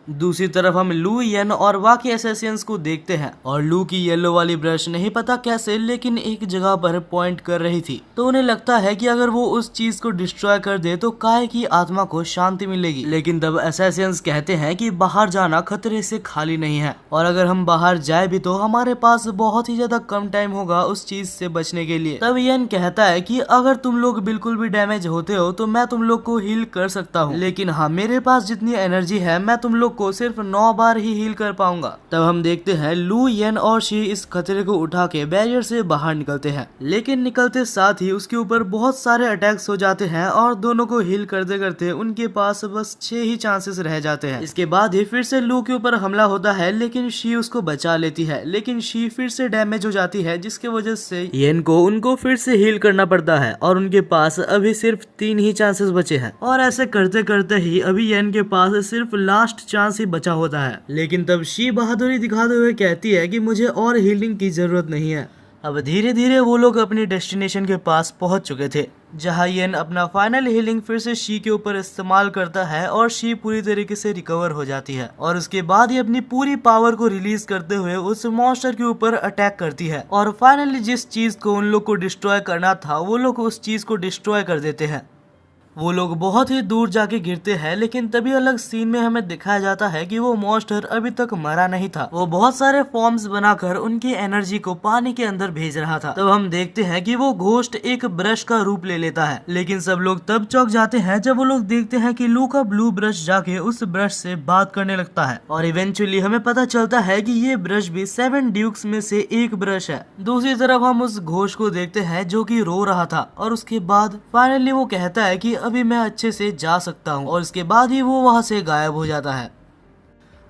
दूसरी तरफ हम लू, येन और बाकी असैसिन्स को देखते हैं और लू की येलो वाली ब्रश नहीं पता कैसे लेकिन एक जगह पर पॉइंट कर रही थी, तो उन्हें लगता है कि अगर वो उस चीज को डिस्ट्रॉय कर दे तो काय की आत्मा को शांति मिलेगी। लेकिन तब असैसिन्स कहते हैं कि बाहर जाना खतरे से खाली नहीं है और अगर हम बाहर जाए भी तो हमारे पास बहुत ही ज्यादा कम टाइम होगा उस चीज से बचने के लिए। तब येन कहता है कि अगर तुम लोग बिल्कुल भी डैमेज होते हो तो मैं तुम लोग को हील कर सकता हूँ, लेकिन हाँ मेरे पास जितनी एनर्जी है मैं तुम लोग को सिर्फ 9 बार ही हील कर पाऊंगा। तब हम देखते हैं लू, येन और शी इस खतरे को उठा के बैरियर से बाहर निकलते हैं, लेकिन निकलते साथ ही उसके ऊपर बहुत सारे अटैक्स हो जाते हैं और दोनों को हील करते करते उनके पास बस 6 ही चांसेस रह जाते हैं। इसके बाद ही फिर से लू के ऊपर हमला होता है लेकिन शी उसको बचा लेती है, लेकिन शी फिर से डैमेज हो जाती है जिसकी वजह से येन को उनको फिर से हील करना पड़ता है और उनके पास अभी सिर्फ 3 ही चांसेस बचे हैं। और ऐसे करते करते ही अभी येन के पास सिर्फ लास्ट चांस ही बचा होता है। लेकिन तब शी बहादुरी दिखाते हुए कहती है कि मुझे और हीलिंग की जरूरत नहीं है। अब धीरे धीरे वो लोग अपनी डेस्टिनेशन के पास पहुंच चुके थे, जहां येन अपना फाइनल हीलिंग फिर से शी के ऊपर इस्तेमाल करता है और शी पूरी तरीके से रिकवर हो जाती है और उसके बाद ही अपनी पूरी पावर को रिलीज करते हुए उस मॉन्स्टर के ऊपर अटैक करती है और फाइनली जिस चीज को उन लोग को डिस्ट्रॉय करना था वो लोग उस चीज को डिस्ट्रॉय कर देते हैं। वो लोग बहुत ही दूर जाके गिरते हैं, लेकिन तभी अलग सीन में हमें दिखाया जाता है कि वो मॉन्स्टर अभी तक मरा नहीं था। वो बहुत सारे फॉर्म्स बनाकर उनकी एनर्जी को पानी के अंदर भेज रहा था। तब हम देखते हैं कि वो घोस्ट एक ब्रश का रूप ले लेता है, लेकिन सब लोग तब चौंक जाते हैं जब वो लोग देखते हैं कि लू का ब्लू ब्रश जाके उस ब्रश से बात करने लगता है और इवेंचुअली हमें पता चलता है कि ये ब्रश भी 7 ड्यूक्स में से एक ब्रश है। दूसरी तरफ हम उस घोस्ट को देखते हैं जो कि रो रहा था और उसके बाद फाइनली वो कहता है कि अभी मैं अच्छे से जा सकता हूँ और उसके बाद ही वो वहाँ से गायब हो जाता है।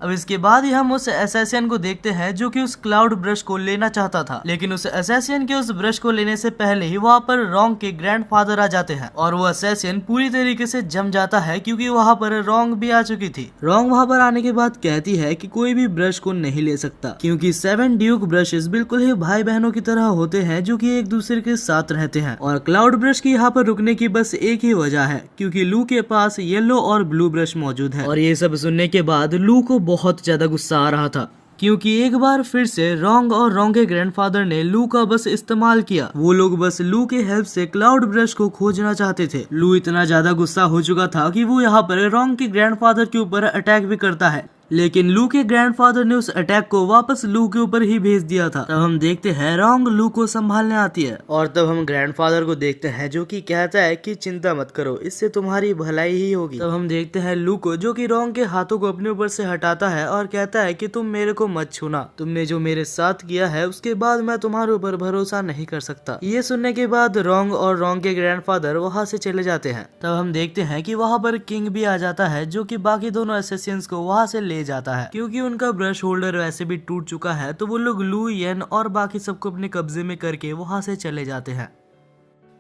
अब इसके बाद ही हम उस असैसिन को देखते हैं जो कि उस क्लाउड ब्रश को लेना चाहता था, लेकिन उस असैसिन के उस ब्रश को लेने से पहले ही वहाँ पर रोंग के ग्रैंडफादर आ जाते हैं और वो असैसिन पूरी तरीके से जम जाता है क्योंकि वहाँ पर रोंग भी आ चुकी थी। रोंग वहाँ पर आने के बाद कहती है कि कोई भी ब्रश को नहीं ले सकता क्योंकि 7 ड्यूक ब्रशेस बिल्कुल ही भाई बहनों की तरह होते हैं जो कि एक दूसरे के साथ रहते हैं। और क्लाउड ब्रश की यहाँ पर रुकने की बस एक ही वजह है क्योंकि लू के पास येलो और ब्लू ब्रश मौजूद है। और ये सब सुनने के बाद लू को बहुत ज्यादा गुस्सा आ रहा था क्योंकि एक बार फिर से रोंग और रोंग के ग्रैंडफादर ने लू का बस इस्तेमाल किया। वो लोग बस लू के हेल्प से क्लाउड ब्रश को खोजना चाहते थे। लू इतना ज्यादा गुस्सा हो चुका था कि वो यहाँ पर रोंग के ग्रैंडफादर के ऊपर अटैक भी करता है, लेकिन लू के ग्रैंडफादर ने उस अटैक को वापस लू के ऊपर ही भेज दिया था। तब हम देखते हैं रोंग लू को संभालने आती है और तब हम ग्रैंडफादर को देखते हैं जो कि कहता है कि चिंता मत करो, इससे तुम्हारी भलाई ही होगी। तब हम देखते हैं लू को जो कि रोंग के हाथों को अपने ऊपर से हटाता है और कहता है कि तुम मेरे को मत छूना, तुमने जो मेरे साथ किया है उसके बाद मैं तुम्हारे ऊपर भरोसा नहीं कर सकता। ये सुनने के बाद रोंग और रोंग के ग्रैंडफादर वहाँ से चले जाते हैं। तब हम देखते हैं कि वहाँ पर किंग भी आ जाता है जो कि बाकी दोनों असैसिन्स को वहाँ से ले जाता है क्योंकि उनका ब्रश होल्डर वैसे भी टूट चुका है। तो वो लोग लू, येन और बाकी सबको अपने कब्जे में करके वहां से चले जाते हैं।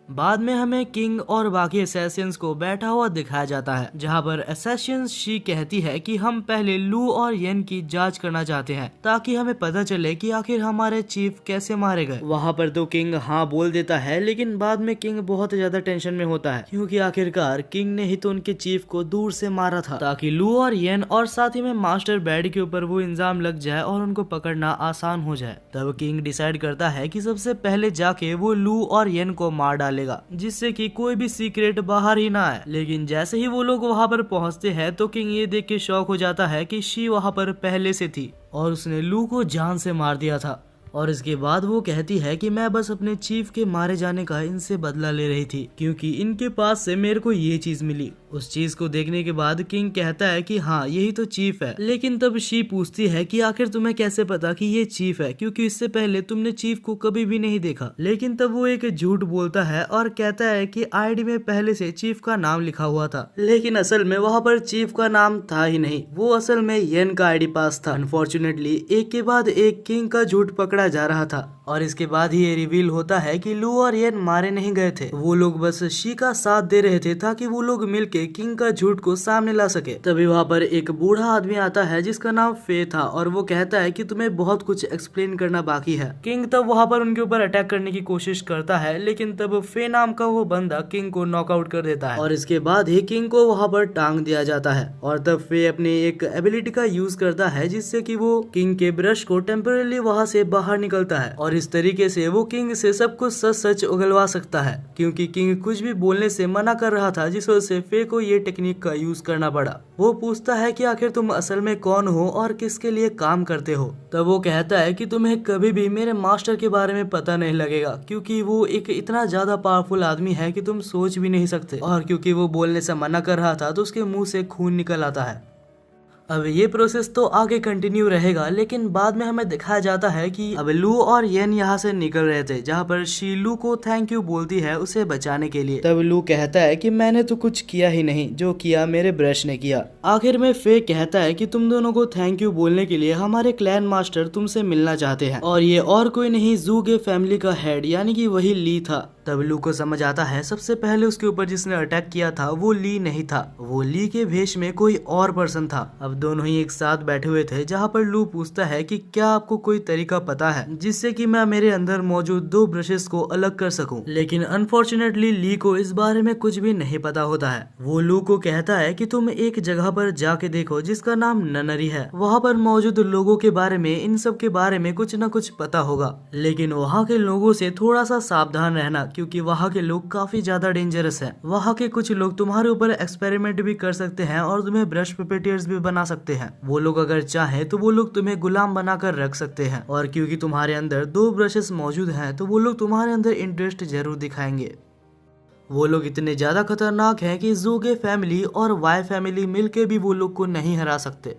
बाद में हमें किंग और बाकी असैसिन्स को बैठा हुआ दिखाया जाता है जहां पर असैसिन शी कहती है कि हम पहले लू और येन की जांच करना चाहते हैं ताकि हमें पता चले कि आखिर हमारे चीफ कैसे मारे गए। वहां पर तो किंग हाँ बोल देता है, लेकिन बाद में किंग बहुत ज्यादा टेंशन में होता है क्योंकि आखिरकार किंग ने ही तो उनके चीफ को दूर से मारा था ताकि लू और येन और साथ ही में मास्टर बैड के ऊपर वो इल्जाम लग जाए और उनको पकड़ना आसान हो जाए। तब किंग डिसाइड करता है कि सबसे पहले जाके वो लू और येन को मार डाले जिससे कि कोई भी सीक्रेट बाहर ही ना आए। लेकिन जैसे ही वो लोग वहां पर पहुंचते हैं तो किंग ये देख के शॉक हो जाता है कि शी वहां पर पहले से थी और उसने लू को जान से मार दिया था। और इसके बाद वो कहती है कि मैं बस अपने चीफ के मारे जाने का इनसे बदला ले रही थी क्योंकि इनके पास से मेरे को ये चीज मिली। उस चीज को देखने के बाद किंग कहता है कि हाँ यही तो चीफ है। लेकिन तब शी पूछती है कि आखिर तुम्हें कैसे पता कि ये चीफ है क्योंकि इससे पहले तुमने चीफ को कभी भी नहीं देखा। लेकिन तब वो एक झूठ बोलता है और कहता है कि आईडी में पहले से चीफ का नाम लिखा हुआ था, लेकिन असल में वहाँ पर चीफ का नाम था ही नहीं, वो असल में येन का आईडी पास था। अनफॉर्चुनेटली एक के बाद एक किंग का झूठ पकड़ा जा रहा था और इसके बाद ही ये रिवील होता है कि लू और येन मारे नहीं गए थे, वो लोग बस शी का साथ दे रहे थे ताकि वो लोग मिलके किंग का झूठ को सामने ला सके। तभी वहाँ पर एक बूढ़ा आदमी आता है जिसका नाम फे था और वो कहता है कि तुम्हें बहुत कुछ एक्सप्लेन करना बाकी है। किंग तब वहाँ पर उनके ऊपर अटैक करने की कोशिश करता है, लेकिन तब फे नाम का वो बंदा किंग को नॉकआउट कर देता है और इसके बाद ही किंग को वहाँ पर टांग दिया जाता है। और तब फे अपनी एक एबिलिटी का यूज करता है जिससे कि वो किंग के ब्रश को टेम्पररी वहाँ से बाहर निकलता है और इस तरीके से वो किंग से सब कुछ सच सच उगलवा सकता है क्योंकि किंग कुछ भी बोलने से मना कर रहा था, जिस वजह से फे को ये टेक्निक का यूज करना पड़ा। वो पूछता है कि आखिर तुम असल में कौन हो और किसके लिए काम करते हो। तब वो कहता है कि तुम्हें कभी भी मेरे मास्टर के बारे में पता नहीं लगेगा क्योंकि वो एक इतना ज्यादा पावरफुल आदमी है कि तुम सोच भी नहीं सकते। और क्योंकि वो बोलने से मना कर रहा था तो उसके मुंह से खून निकल आता है। अब ये प्रोसेस तो आगे कंटिन्यू रहेगा, लेकिन बाद में हमें दिखाया जाता है कि अब लू और येन यहाँ से निकल रहे थे जहाँ पर शी लू को थैंक यू बोलती है उसे बचाने के लिए। तब लू कहता है कि मैंने तो कुछ किया ही नहीं, जो किया मेरे ब्रश ने किया। आखिर में फे कहता है कि तुम दोनों को थैंक यू बोलने के लिए हमारे क्लैन मास्टर तुमसे मिलना चाहते हैं और ये और कोई नहीं ज़ूगे फैमिली का हेड यानी कि वही ली था। तब लू को समझ आता है सबसे पहले उसके ऊपर जिसने अटैक किया था वो ली नहीं था, वो ली के भेष में कोई और पर्सन था। अब दोनों ही एक साथ बैठे हुए थे जहाँ पर लू पूछता है कि क्या आपको कोई तरीका पता है जिससे कि मैं मेरे अंदर मौजूद 2 ब्रशेस को अलग कर सकूं। लेकिन अनफॉर्चुनेटली ली को इस बारे में कुछ भी नहीं पता होता है। वो लू को कहता है कि तुम एक जगह पर जाके देखो जिसका नाम ननरी है, वहाँ पर मौजूद लोगों के बारे में इन सब के बारे में कुछ न कुछ पता होगा, लेकिन वहाँ के लोगों से थोड़ा सा सावधान रहना क्योंकि वहाँ के लोग काफी ज्यादा डेंजरस हैं। वहाँ के कुछ लोग तुम्हारे ऊपर एक्सपेरिमेंट भी कर सकते हैं और तुम्हें ब्रश पेपेटियर्स भी बना सकते हैं। वो लोग अगर चाहे तो वो लोग तुम्हें गुलाम बनाकर रख सकते हैं और क्योंकि तुम्हारे अंदर 2 ब्रशेस मौजूद हैं तो वो लोग तुम्हारे अंदर इंटरेस्ट जरूर दिखाएंगे। वो लोग इतने ज्यादा खतरनाक हैं कि ज़ूगे फैमिली और वाई फैमिली मिलके भी वो लोग को नहीं हरा सकते।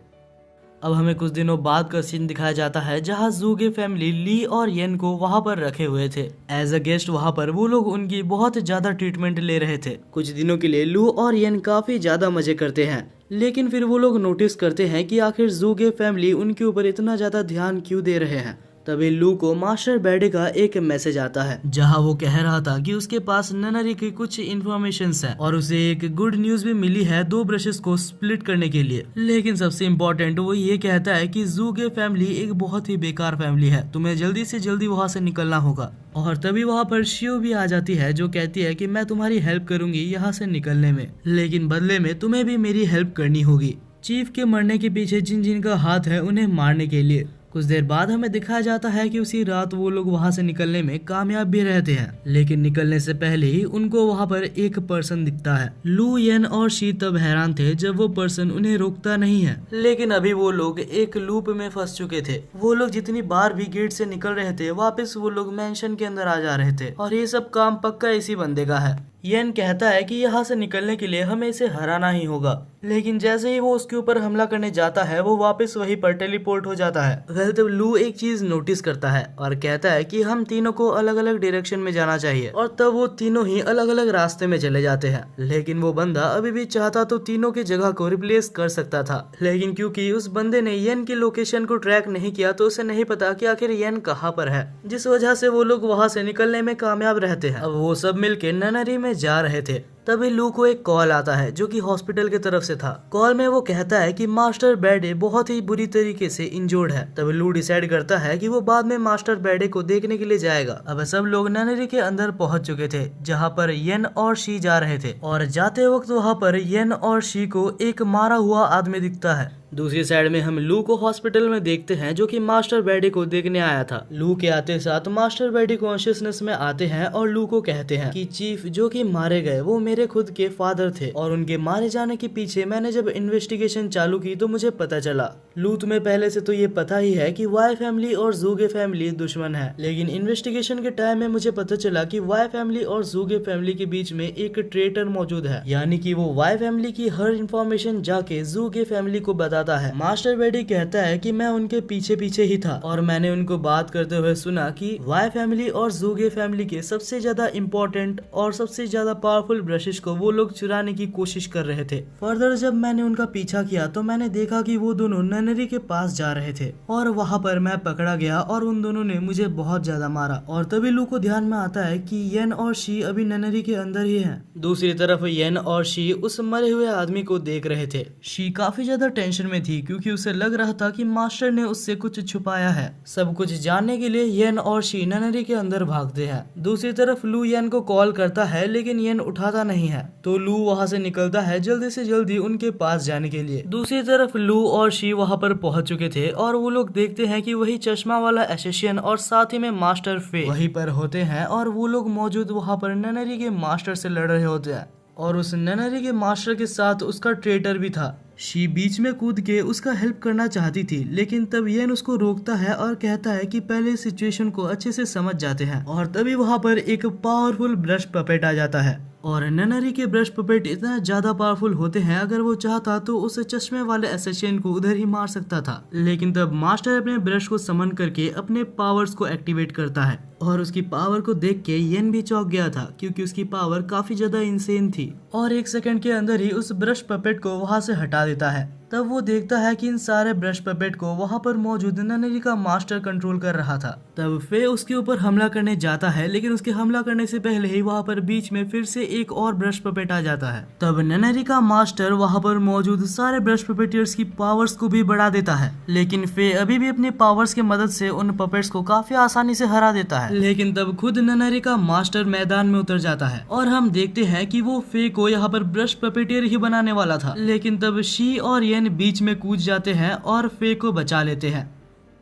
अब हमें कुछ दिनों बाद का सीन दिखाया जाता है जहाँ ज़ूगे फैमिली ली और येन को वहाँ पर रखे हुए थे एज अ गेस्ट। वहाँ पर वो लोग उनकी बहुत ज्यादा ट्रीटमेंट ले रहे थे। कुछ दिनों के लिए लू और येन काफी ज्यादा मजे करते हैं, लेकिन फिर वो लोग नोटिस करते हैं कि आखिर जू के फैमिली उनके ऊपर इतना ज्यादा ध्यान क्यों दे रहे हैं। तभी लू को मास्टर बैडे का एक मैसेज आता है जहां वो कह रहा था कि उसके पास ननरी की कुछ इन्फॉर्मेशन है और उसे एक गुड न्यूज भी मिली है 2 ब्रशेस को स्प्लिट करने के लिए। लेकिन सबसे इम्पोर्टेंट वो ये कहता है कि जू के फैमिली एक बहुत ही बेकार फैमिली है, तुम्हें जल्दी से जल्दी वहाँ से निकलना होगा। और तभी वहाँ पर शियो भी आ जाती है जो कहती है कि मैं तुम्हारी हेल्प करूंगी यहाँ से निकलने में, लेकिन बदले में तुम्हें भी मेरी हेल्प करनी होगी। चीफ के मरने के पीछे जिन जिन का हाथ है उन्हें मारने के लिए। कुछ देर बाद हमें दिखाया जाता है कि उसी रात वो लोग वहाँ से निकलने में कामयाब भी रहते हैं, लेकिन निकलने से पहले ही उनको वहाँ पर एक पर्सन दिखता है। लू, येन और शी तब हैरान थे जब वो पर्सन उन्हें रोकता नहीं है, लेकिन अभी वो लोग एक लूप में फंस चुके थे। वो लोग जितनी बार भी गेट से निकल रहे थे वापस वो लोग मेंशन के अंदर आ जा रहे थे और ये सब काम पक्का इसी बंदे का है। येन कहता है कि यहाँ से निकलने के लिए हमें इसे हराना ही होगा, लेकिन जैसे ही वो उसके ऊपर हमला करने जाता है वो वापस वहीं पर टेलीपोर्ट हो जाता है। वेल तब लू एक चीज नोटिस करता है और कहता है कि हम तीनों को अलग अलग डायरेक्शन में जाना चाहिए और तब वो तीनों ही अलग अलग रास्ते में चले जाते हैं। लेकिन वो बंदा अभी भी चाहता तो तीनों की जगह को रिप्लेस कर सकता था, लेकिन क्योंकि उस बंदे ने येन की लोकेशन को ट्रैक नहीं किया तो उसे नहीं पता कि आखिर येन कहाँ पर है, जिस वजह से वो लोग वहाँ से निकलने में कामयाब रहते हैं। अब वो सब मिलके ननरी में जा रहे थे। तभी लू को एक कॉल आता है जो कि हॉस्पिटल की तरफ से था। कॉल में वो कहता है कि मास्टर बैडे बहुत ही बुरी तरीके से इंजर्ड है। तभी लू डिसाइड करता है कि वो बाद में मास्टर बैडे को देखने के लिए जाएगा। अब सब लोग ननरी के अंदर पहुंच चुके थे जहां पर येन और शी जा रहे थे और जाते वक्त वहां पर येन और शी को एक मारा हुआ आदमी दिखता है। दूसरी साइड में हम लू को हॉस्पिटल में देखते हैं जो कि मास्टर बैडे को देखने आया था। लू के आते साथ मास्टर बैडे कॉन्शियसनेस में आते हैं और लू को कहते हैं कि चीफ जो कि मारे गए वो मेरे खुद के फादर थे और उनके मारे जाने के पीछे मैंने जब इन्वेस्टिगेशन चालू की तो मुझे पता चला। लू तुम्हें पहले से तो ये पता ही है कि वाई फैमिली और जू के फैमिली दुश्मन है, लेकिन इन्वेस्टिगेशन के टाइम में मुझे पता चला कि वाई फैमिली और जू के फैमिली के बीच में एक ट्रेटर मौजूद है, यानी कि वो वाई फैमिली की हर इंफॉर्मेशन जाके जू के फैमिली को बताता है। मास्टर बैडी कहता है कि मैं उनके पीछे पीछे ही था और मैंने उनको बात करते हुए सुना कि वाई फैमिली और जू के फैमिली के सबसे ज्यादा इम्पोर्टेंट और सबसे ज्यादा पावरफुल ब्रशेस को वो लोग चुराने की कोशिश कर रहे थे। फर्दर जब मैंने उनका पीछा किया तो मैंने देखा कि वो दोनों ननरी के पास जा रहे थे और वहाँ पर मैं पकड़ा गया और उन दोनों ने मुझे बहुत ज्यादा मारा। और तभी लू को ध्यान में आता है कि येन और शी अभी ननरी के अंदर ही हैं। दूसरी तरफ येन और शी उस मरे हुए आदमी को देख रहे थे। शी काफी ज्यादा टेंशन में थी क्योंकि उसे लग रहा था कि मास्टर ने उससे कुछ छुपाया है। सब कुछ जानने के लिए येन और शी ननरी के अंदर भागते हैं। दूसरी तरफ लू येन को कॉल करता है लेकिन येन उठाता नहीं है, तो लू वहाँ से निकलता है जल्दी से जल्दी उनके पास जाने के लिए। दूसरी तरफ लू और शी वहाँ पर पहुंच चुके थे और वो लोग देखते हैं कि वही चश्मा वाला एसेसियन और साथ ही में मास्टर फे वहीं पर होते हैं और वो लोग मौजूद वहाँ पर ननरी के मास्टर से लड़ रहे होते हैं और उस ननरी के मास्टर के साथ उसका ट्रेटर भी था। शी बीच में कूद के उसका हेल्प करना चाहती थी, लेकिन तब येन उसको रोकता है और कहता है कि पहले सिचुएशन को अच्छे से समझ जाते हैं। और तभी वहाँ पर एक पावरफुल ब्रश पपेट आ जाता है और ननरी के ब्रश पपेट इतना ज्यादा पावरफुल होते हैं अगर वो चाहता तो उस चश्मे वाले एसेसियन को उधर ही मार सकता था। लेकिन तब मास्टर अपने ब्रश को समन करके अपने पावर्स को एक्टिवेट करता है और उसकी पावर को देख के येन भी चौंक गया था क्योंकि उसकी पावर काफी ज्यादा इंसेन थी और 1 सेकंड के अंदर ही उस ब्रश पपेट को वहाँ से हटा देता है। तब वो देखता है कि इन सारे ब्रश पपेट को वहाँ पर मौजूद ननरी का मास्टर कंट्रोल कर रहा था। तब फे उसके ऊपर हमला करने जाता है, लेकिन उसके हमला करने से पहले ही वहाँ पर बीच में फिर से एक और ब्रश पपेट आ जाता है। तब ननरी का मास्टर वहाँ पर मौजूद सारे ब्रश पपेटियर्स की पावर्स को भी बढ़ा देता है, लेकिन फे अभी भी अपनी पावर्स की मदद से उन पपेट्स को काफी आसानी से हरा देता है। लेकिन तब खुद ननरी का मास्टर मैदान में उतर जाता है और हम देखते हैं कि वो फे को यहाँ पर ब्रश पपेटियर ही बनाने वाला था, लेकिन तब शी और येन बीच में कूद जाते हैं और फे को बचा लेते हैं।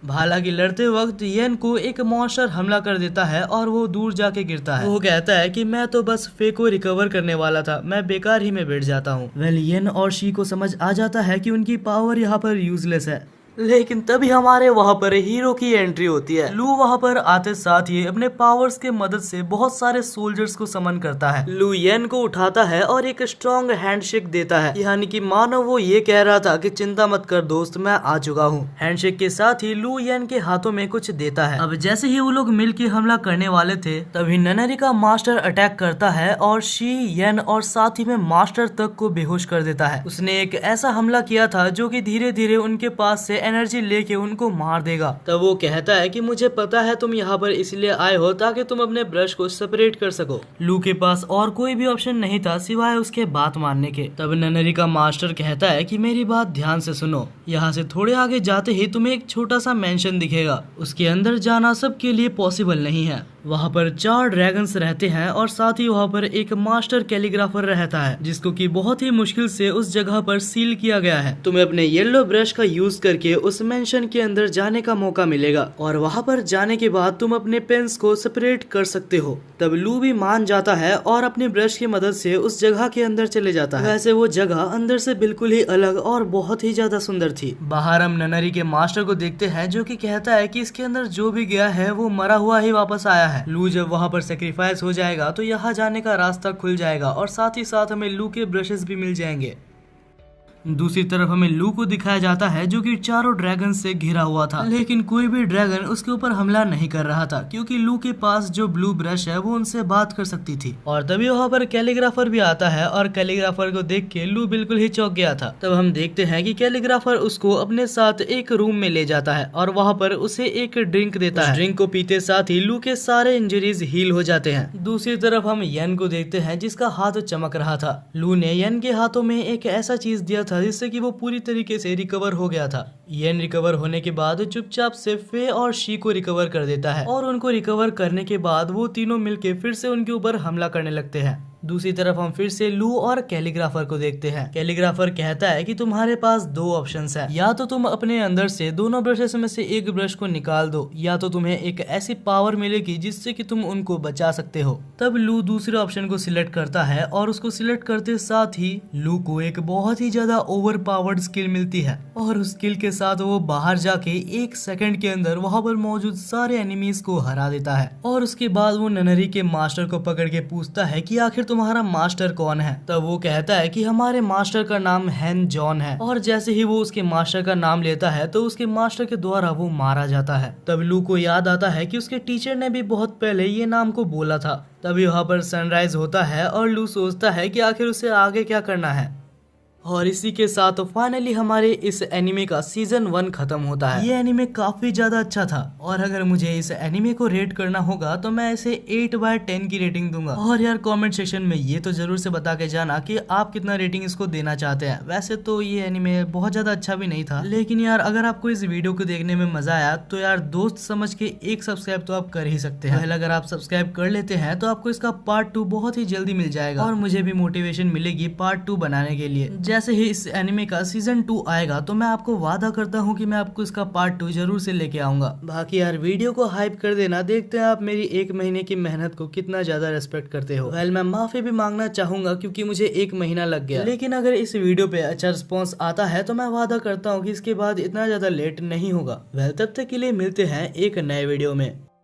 हालांकि लड़ते वक्त येन को एक मॉन्स्टर हमला कर देता है और वो दूर जाके गिरता है। वो कहता है कि मैं तो बस फे को रिकवर करने वाला था, मैं बेकार ही में बैठ जाता हूँ। वेल येन और शी को समझ आ जाता है कि उनकी पावर यहाँ पर यूजलेस है लेकिन तभी हमारे वहाँ पर हीरो की एंट्री होती है। लू वहाँ पर आते साथ ही अपने पावर्स के मदद से बहुत सारे सोल्जर्स को समन करता है। लू येन को उठाता है और एक स्ट्रॉन्ग हैंडशेक देता है, यानी कि मानो वो ये कह रहा था कि चिंता मत कर दोस्त, मैं आ चुका हूँ। हैंडशेक के साथ ही लू येन के हाथों में कुछ देता है। अब जैसे ही वो लोग मिलकर हमला करने वाले थे तभी ननरी का मास्टर अटैक करता है और शी, येन और साथ ही में मास्टर तक को बेहोश कर देता है। उसने एक ऐसा हमला किया था जो कि धीरे धीरे उनके पास से एनर्जी लेके उनको मार देगा। तब वो कहता है कि मुझे पता है तुम यहाँ पर इसलिए आए हो ताकि तुम अपने ब्रश को सेपरेट कर सको। लू के पास और कोई भी ऑप्शन नहीं था सिवाय उसके बात मानने के। तब ननरी का मास्टर कहता है कि मेरी बात ध्यान से सुनो, यहाँ से थोड़े आगे जाते ही तुम्हें एक छोटा सा मेंशन दिखेगा, उसके अंदर जाना सबके लिए पॉसिबल नहीं है। वहाँ पर 4 ड्रैगन्स रहते हैं और साथ ही वहाँ पर एक मास्टर कैलीग्राफर रहता है जिसको कि बहुत ही मुश्किल से उस जगह पर सील किया गया है। तुम्हें अपने येलो ब्रश का यूज करके उस मेंशन के अंदर जाने का मौका मिलेगा और वहाँ पर जाने के बाद तुम अपने पेन्स को सेपरेट कर सकते हो। तब लू भी मान जाता है और अपने ब्रश की मदद से उस जगह के अंदर चले जाता है। वैसे वो जगह अंदर से बिल्कुल ही अलग और बहुत ही ज्यादा सुंदर थी। बाहर हम ननरी के मास्टर को देखते हैं जो कि कहता है कि इसके अंदर जो भी गया है वो मरा हुआ ही वापस आया है। लू जब वहाँ पर सेक्रीफाइस हो जाएगा तो यहाँ जाने का रास्ता खुल जाएगा और साथ ही साथ हमें लू के ब्रशेस भी मिल जाएंगे। दूसरी तरफ हमें लू को दिखाया जाता है जो कि 4 ड्रैगन से घिरा हुआ था, लेकिन कोई भी ड्रैगन उसके ऊपर हमला नहीं कर रहा था क्योंकि लू के पास जो ब्लू ब्रश है वो उनसे बात कर सकती थी। और तभी वहाँ पर कैलीग्राफर भी आता है और कैलीग्राफर को देख के लू बिल्कुल ही चौंक गया था। तब हम देखते हैं कि कैलीग्राफर उसको अपने साथ एक रूम में ले जाता है और वहाँ पर उसे एक ड्रिंक देता है। ड्रिंक को पीते साथ ही लू के सारे इंजरीज हील हो जाते हैं। दूसरी तरफ हम येन को देखते हैं जिसका हाथ चमक रहा था। लू ने येन के हाथों में एक ऐसा चीज दिया था जिससे कि वो पूरी तरीके से रिकवर हो गया था। येन रिकवर होने के बाद चुपचाप से फे और शी को रिकवर कर देता है और उनको रिकवर करने के बाद वो तीनों मिलके फिर से उनके ऊपर हमला करने लगते हैं। दूसरी तरफ हम फिर से लू और कैलीग्राफर को देखते हैं। कैलीग्राफर कहता है कि तुम्हारे पास 2 ऑप्शंस हैं, या तो तुम अपने अंदर से दोनों ब्रशेस में से एक ब्रश को निकाल दो या तो तुम्हें एक ऐसी पावर मिलेगी जिससे कि तुम उनको बचा सकते हो। तब लू दूसरे ऑप्शन को सिलेक्ट करता है और उसको सिलेक्ट करते साथ ही लू को एक बहुत ही ज्यादा ओवर पावर्ड स्किल मिलती है और उस स्किल के साथ वो बाहर जाके 1 सेकंड के अंदर वहाँ पर मौजूद सारे एनिमीज को हरा देता है। और उसके बाद वो ननरी के मास्टर को पकड़ के पूछता है कि आखिर तुम्हारा मास्टर कौन है। तब वो कहता है कि हमारे मास्टर का नाम हैन जॉन है। और जैसे ही वो उसके मास्टर का नाम लेता है तो उसके मास्टर के द्वारा वो मारा जाता है। तब लू को याद आता है कि उसके टीचर ने भी बहुत पहले ये नाम को बोला था। तभी वहाँ पर सनराइज होता है और लू सोचता है कि आखिर उसे आगे क्या करना है। और इसी के साथ फाइनली हमारे इस एनिमे का सीजन 1 खत्म होता है। ये एनिमे काफी ज्यादा अच्छा था और अगर मुझे इस एनिमे को रेट करना होगा तो मैं इसे 8/10 की रेटिंग दूंगा। और यार कमेंट सेक्शन में ये तो जरूर से बता के जाना कि आप कितना रेटिंग इसको देना चाहते हैं। वैसे तो ये एनिमे बहुत ज्यादा अच्छा भी नहीं था, लेकिन यार अगर आपको इस वीडियो को देखने में मजा आया तो यार दोस्त समझ के एक सब्सक्राइब तो आप कर ही सकते हैं। अगर आप सब्सक्राइब कर लेते हैं तो आपको इसका पार्ट 2 बहुत ही जल्दी मिल जाएगा और मुझे भी मोटिवेशन मिलेगी पार्ट 2 बनाने के लिए। जैसे ही इस एनिमे का सीजन 2 आएगा तो मैं आपको वादा करता हूँ कि मैं आपको इसका पार्ट 2 जरूर से लेके आऊंगा। बाकी यार वीडियो को हाइप कर देना, देखते हैं आप मेरी 1 महीने की मेहनत को कितना ज्यादा रेस्पेक्ट करते हो। वेल मैं माफी भी मांगना चाहूंगा क्योंकि मुझे 1 महीना लग गया, लेकिन अगर इस वीडियो पे अच्छा रिस्पॉन्स आता है तो मैं वादा करता हूँ कि इसके बाद इतना ज्यादा लेट नहीं होगा। वेल तब तक के लिए मिलते हैं एक नए वीडियो में।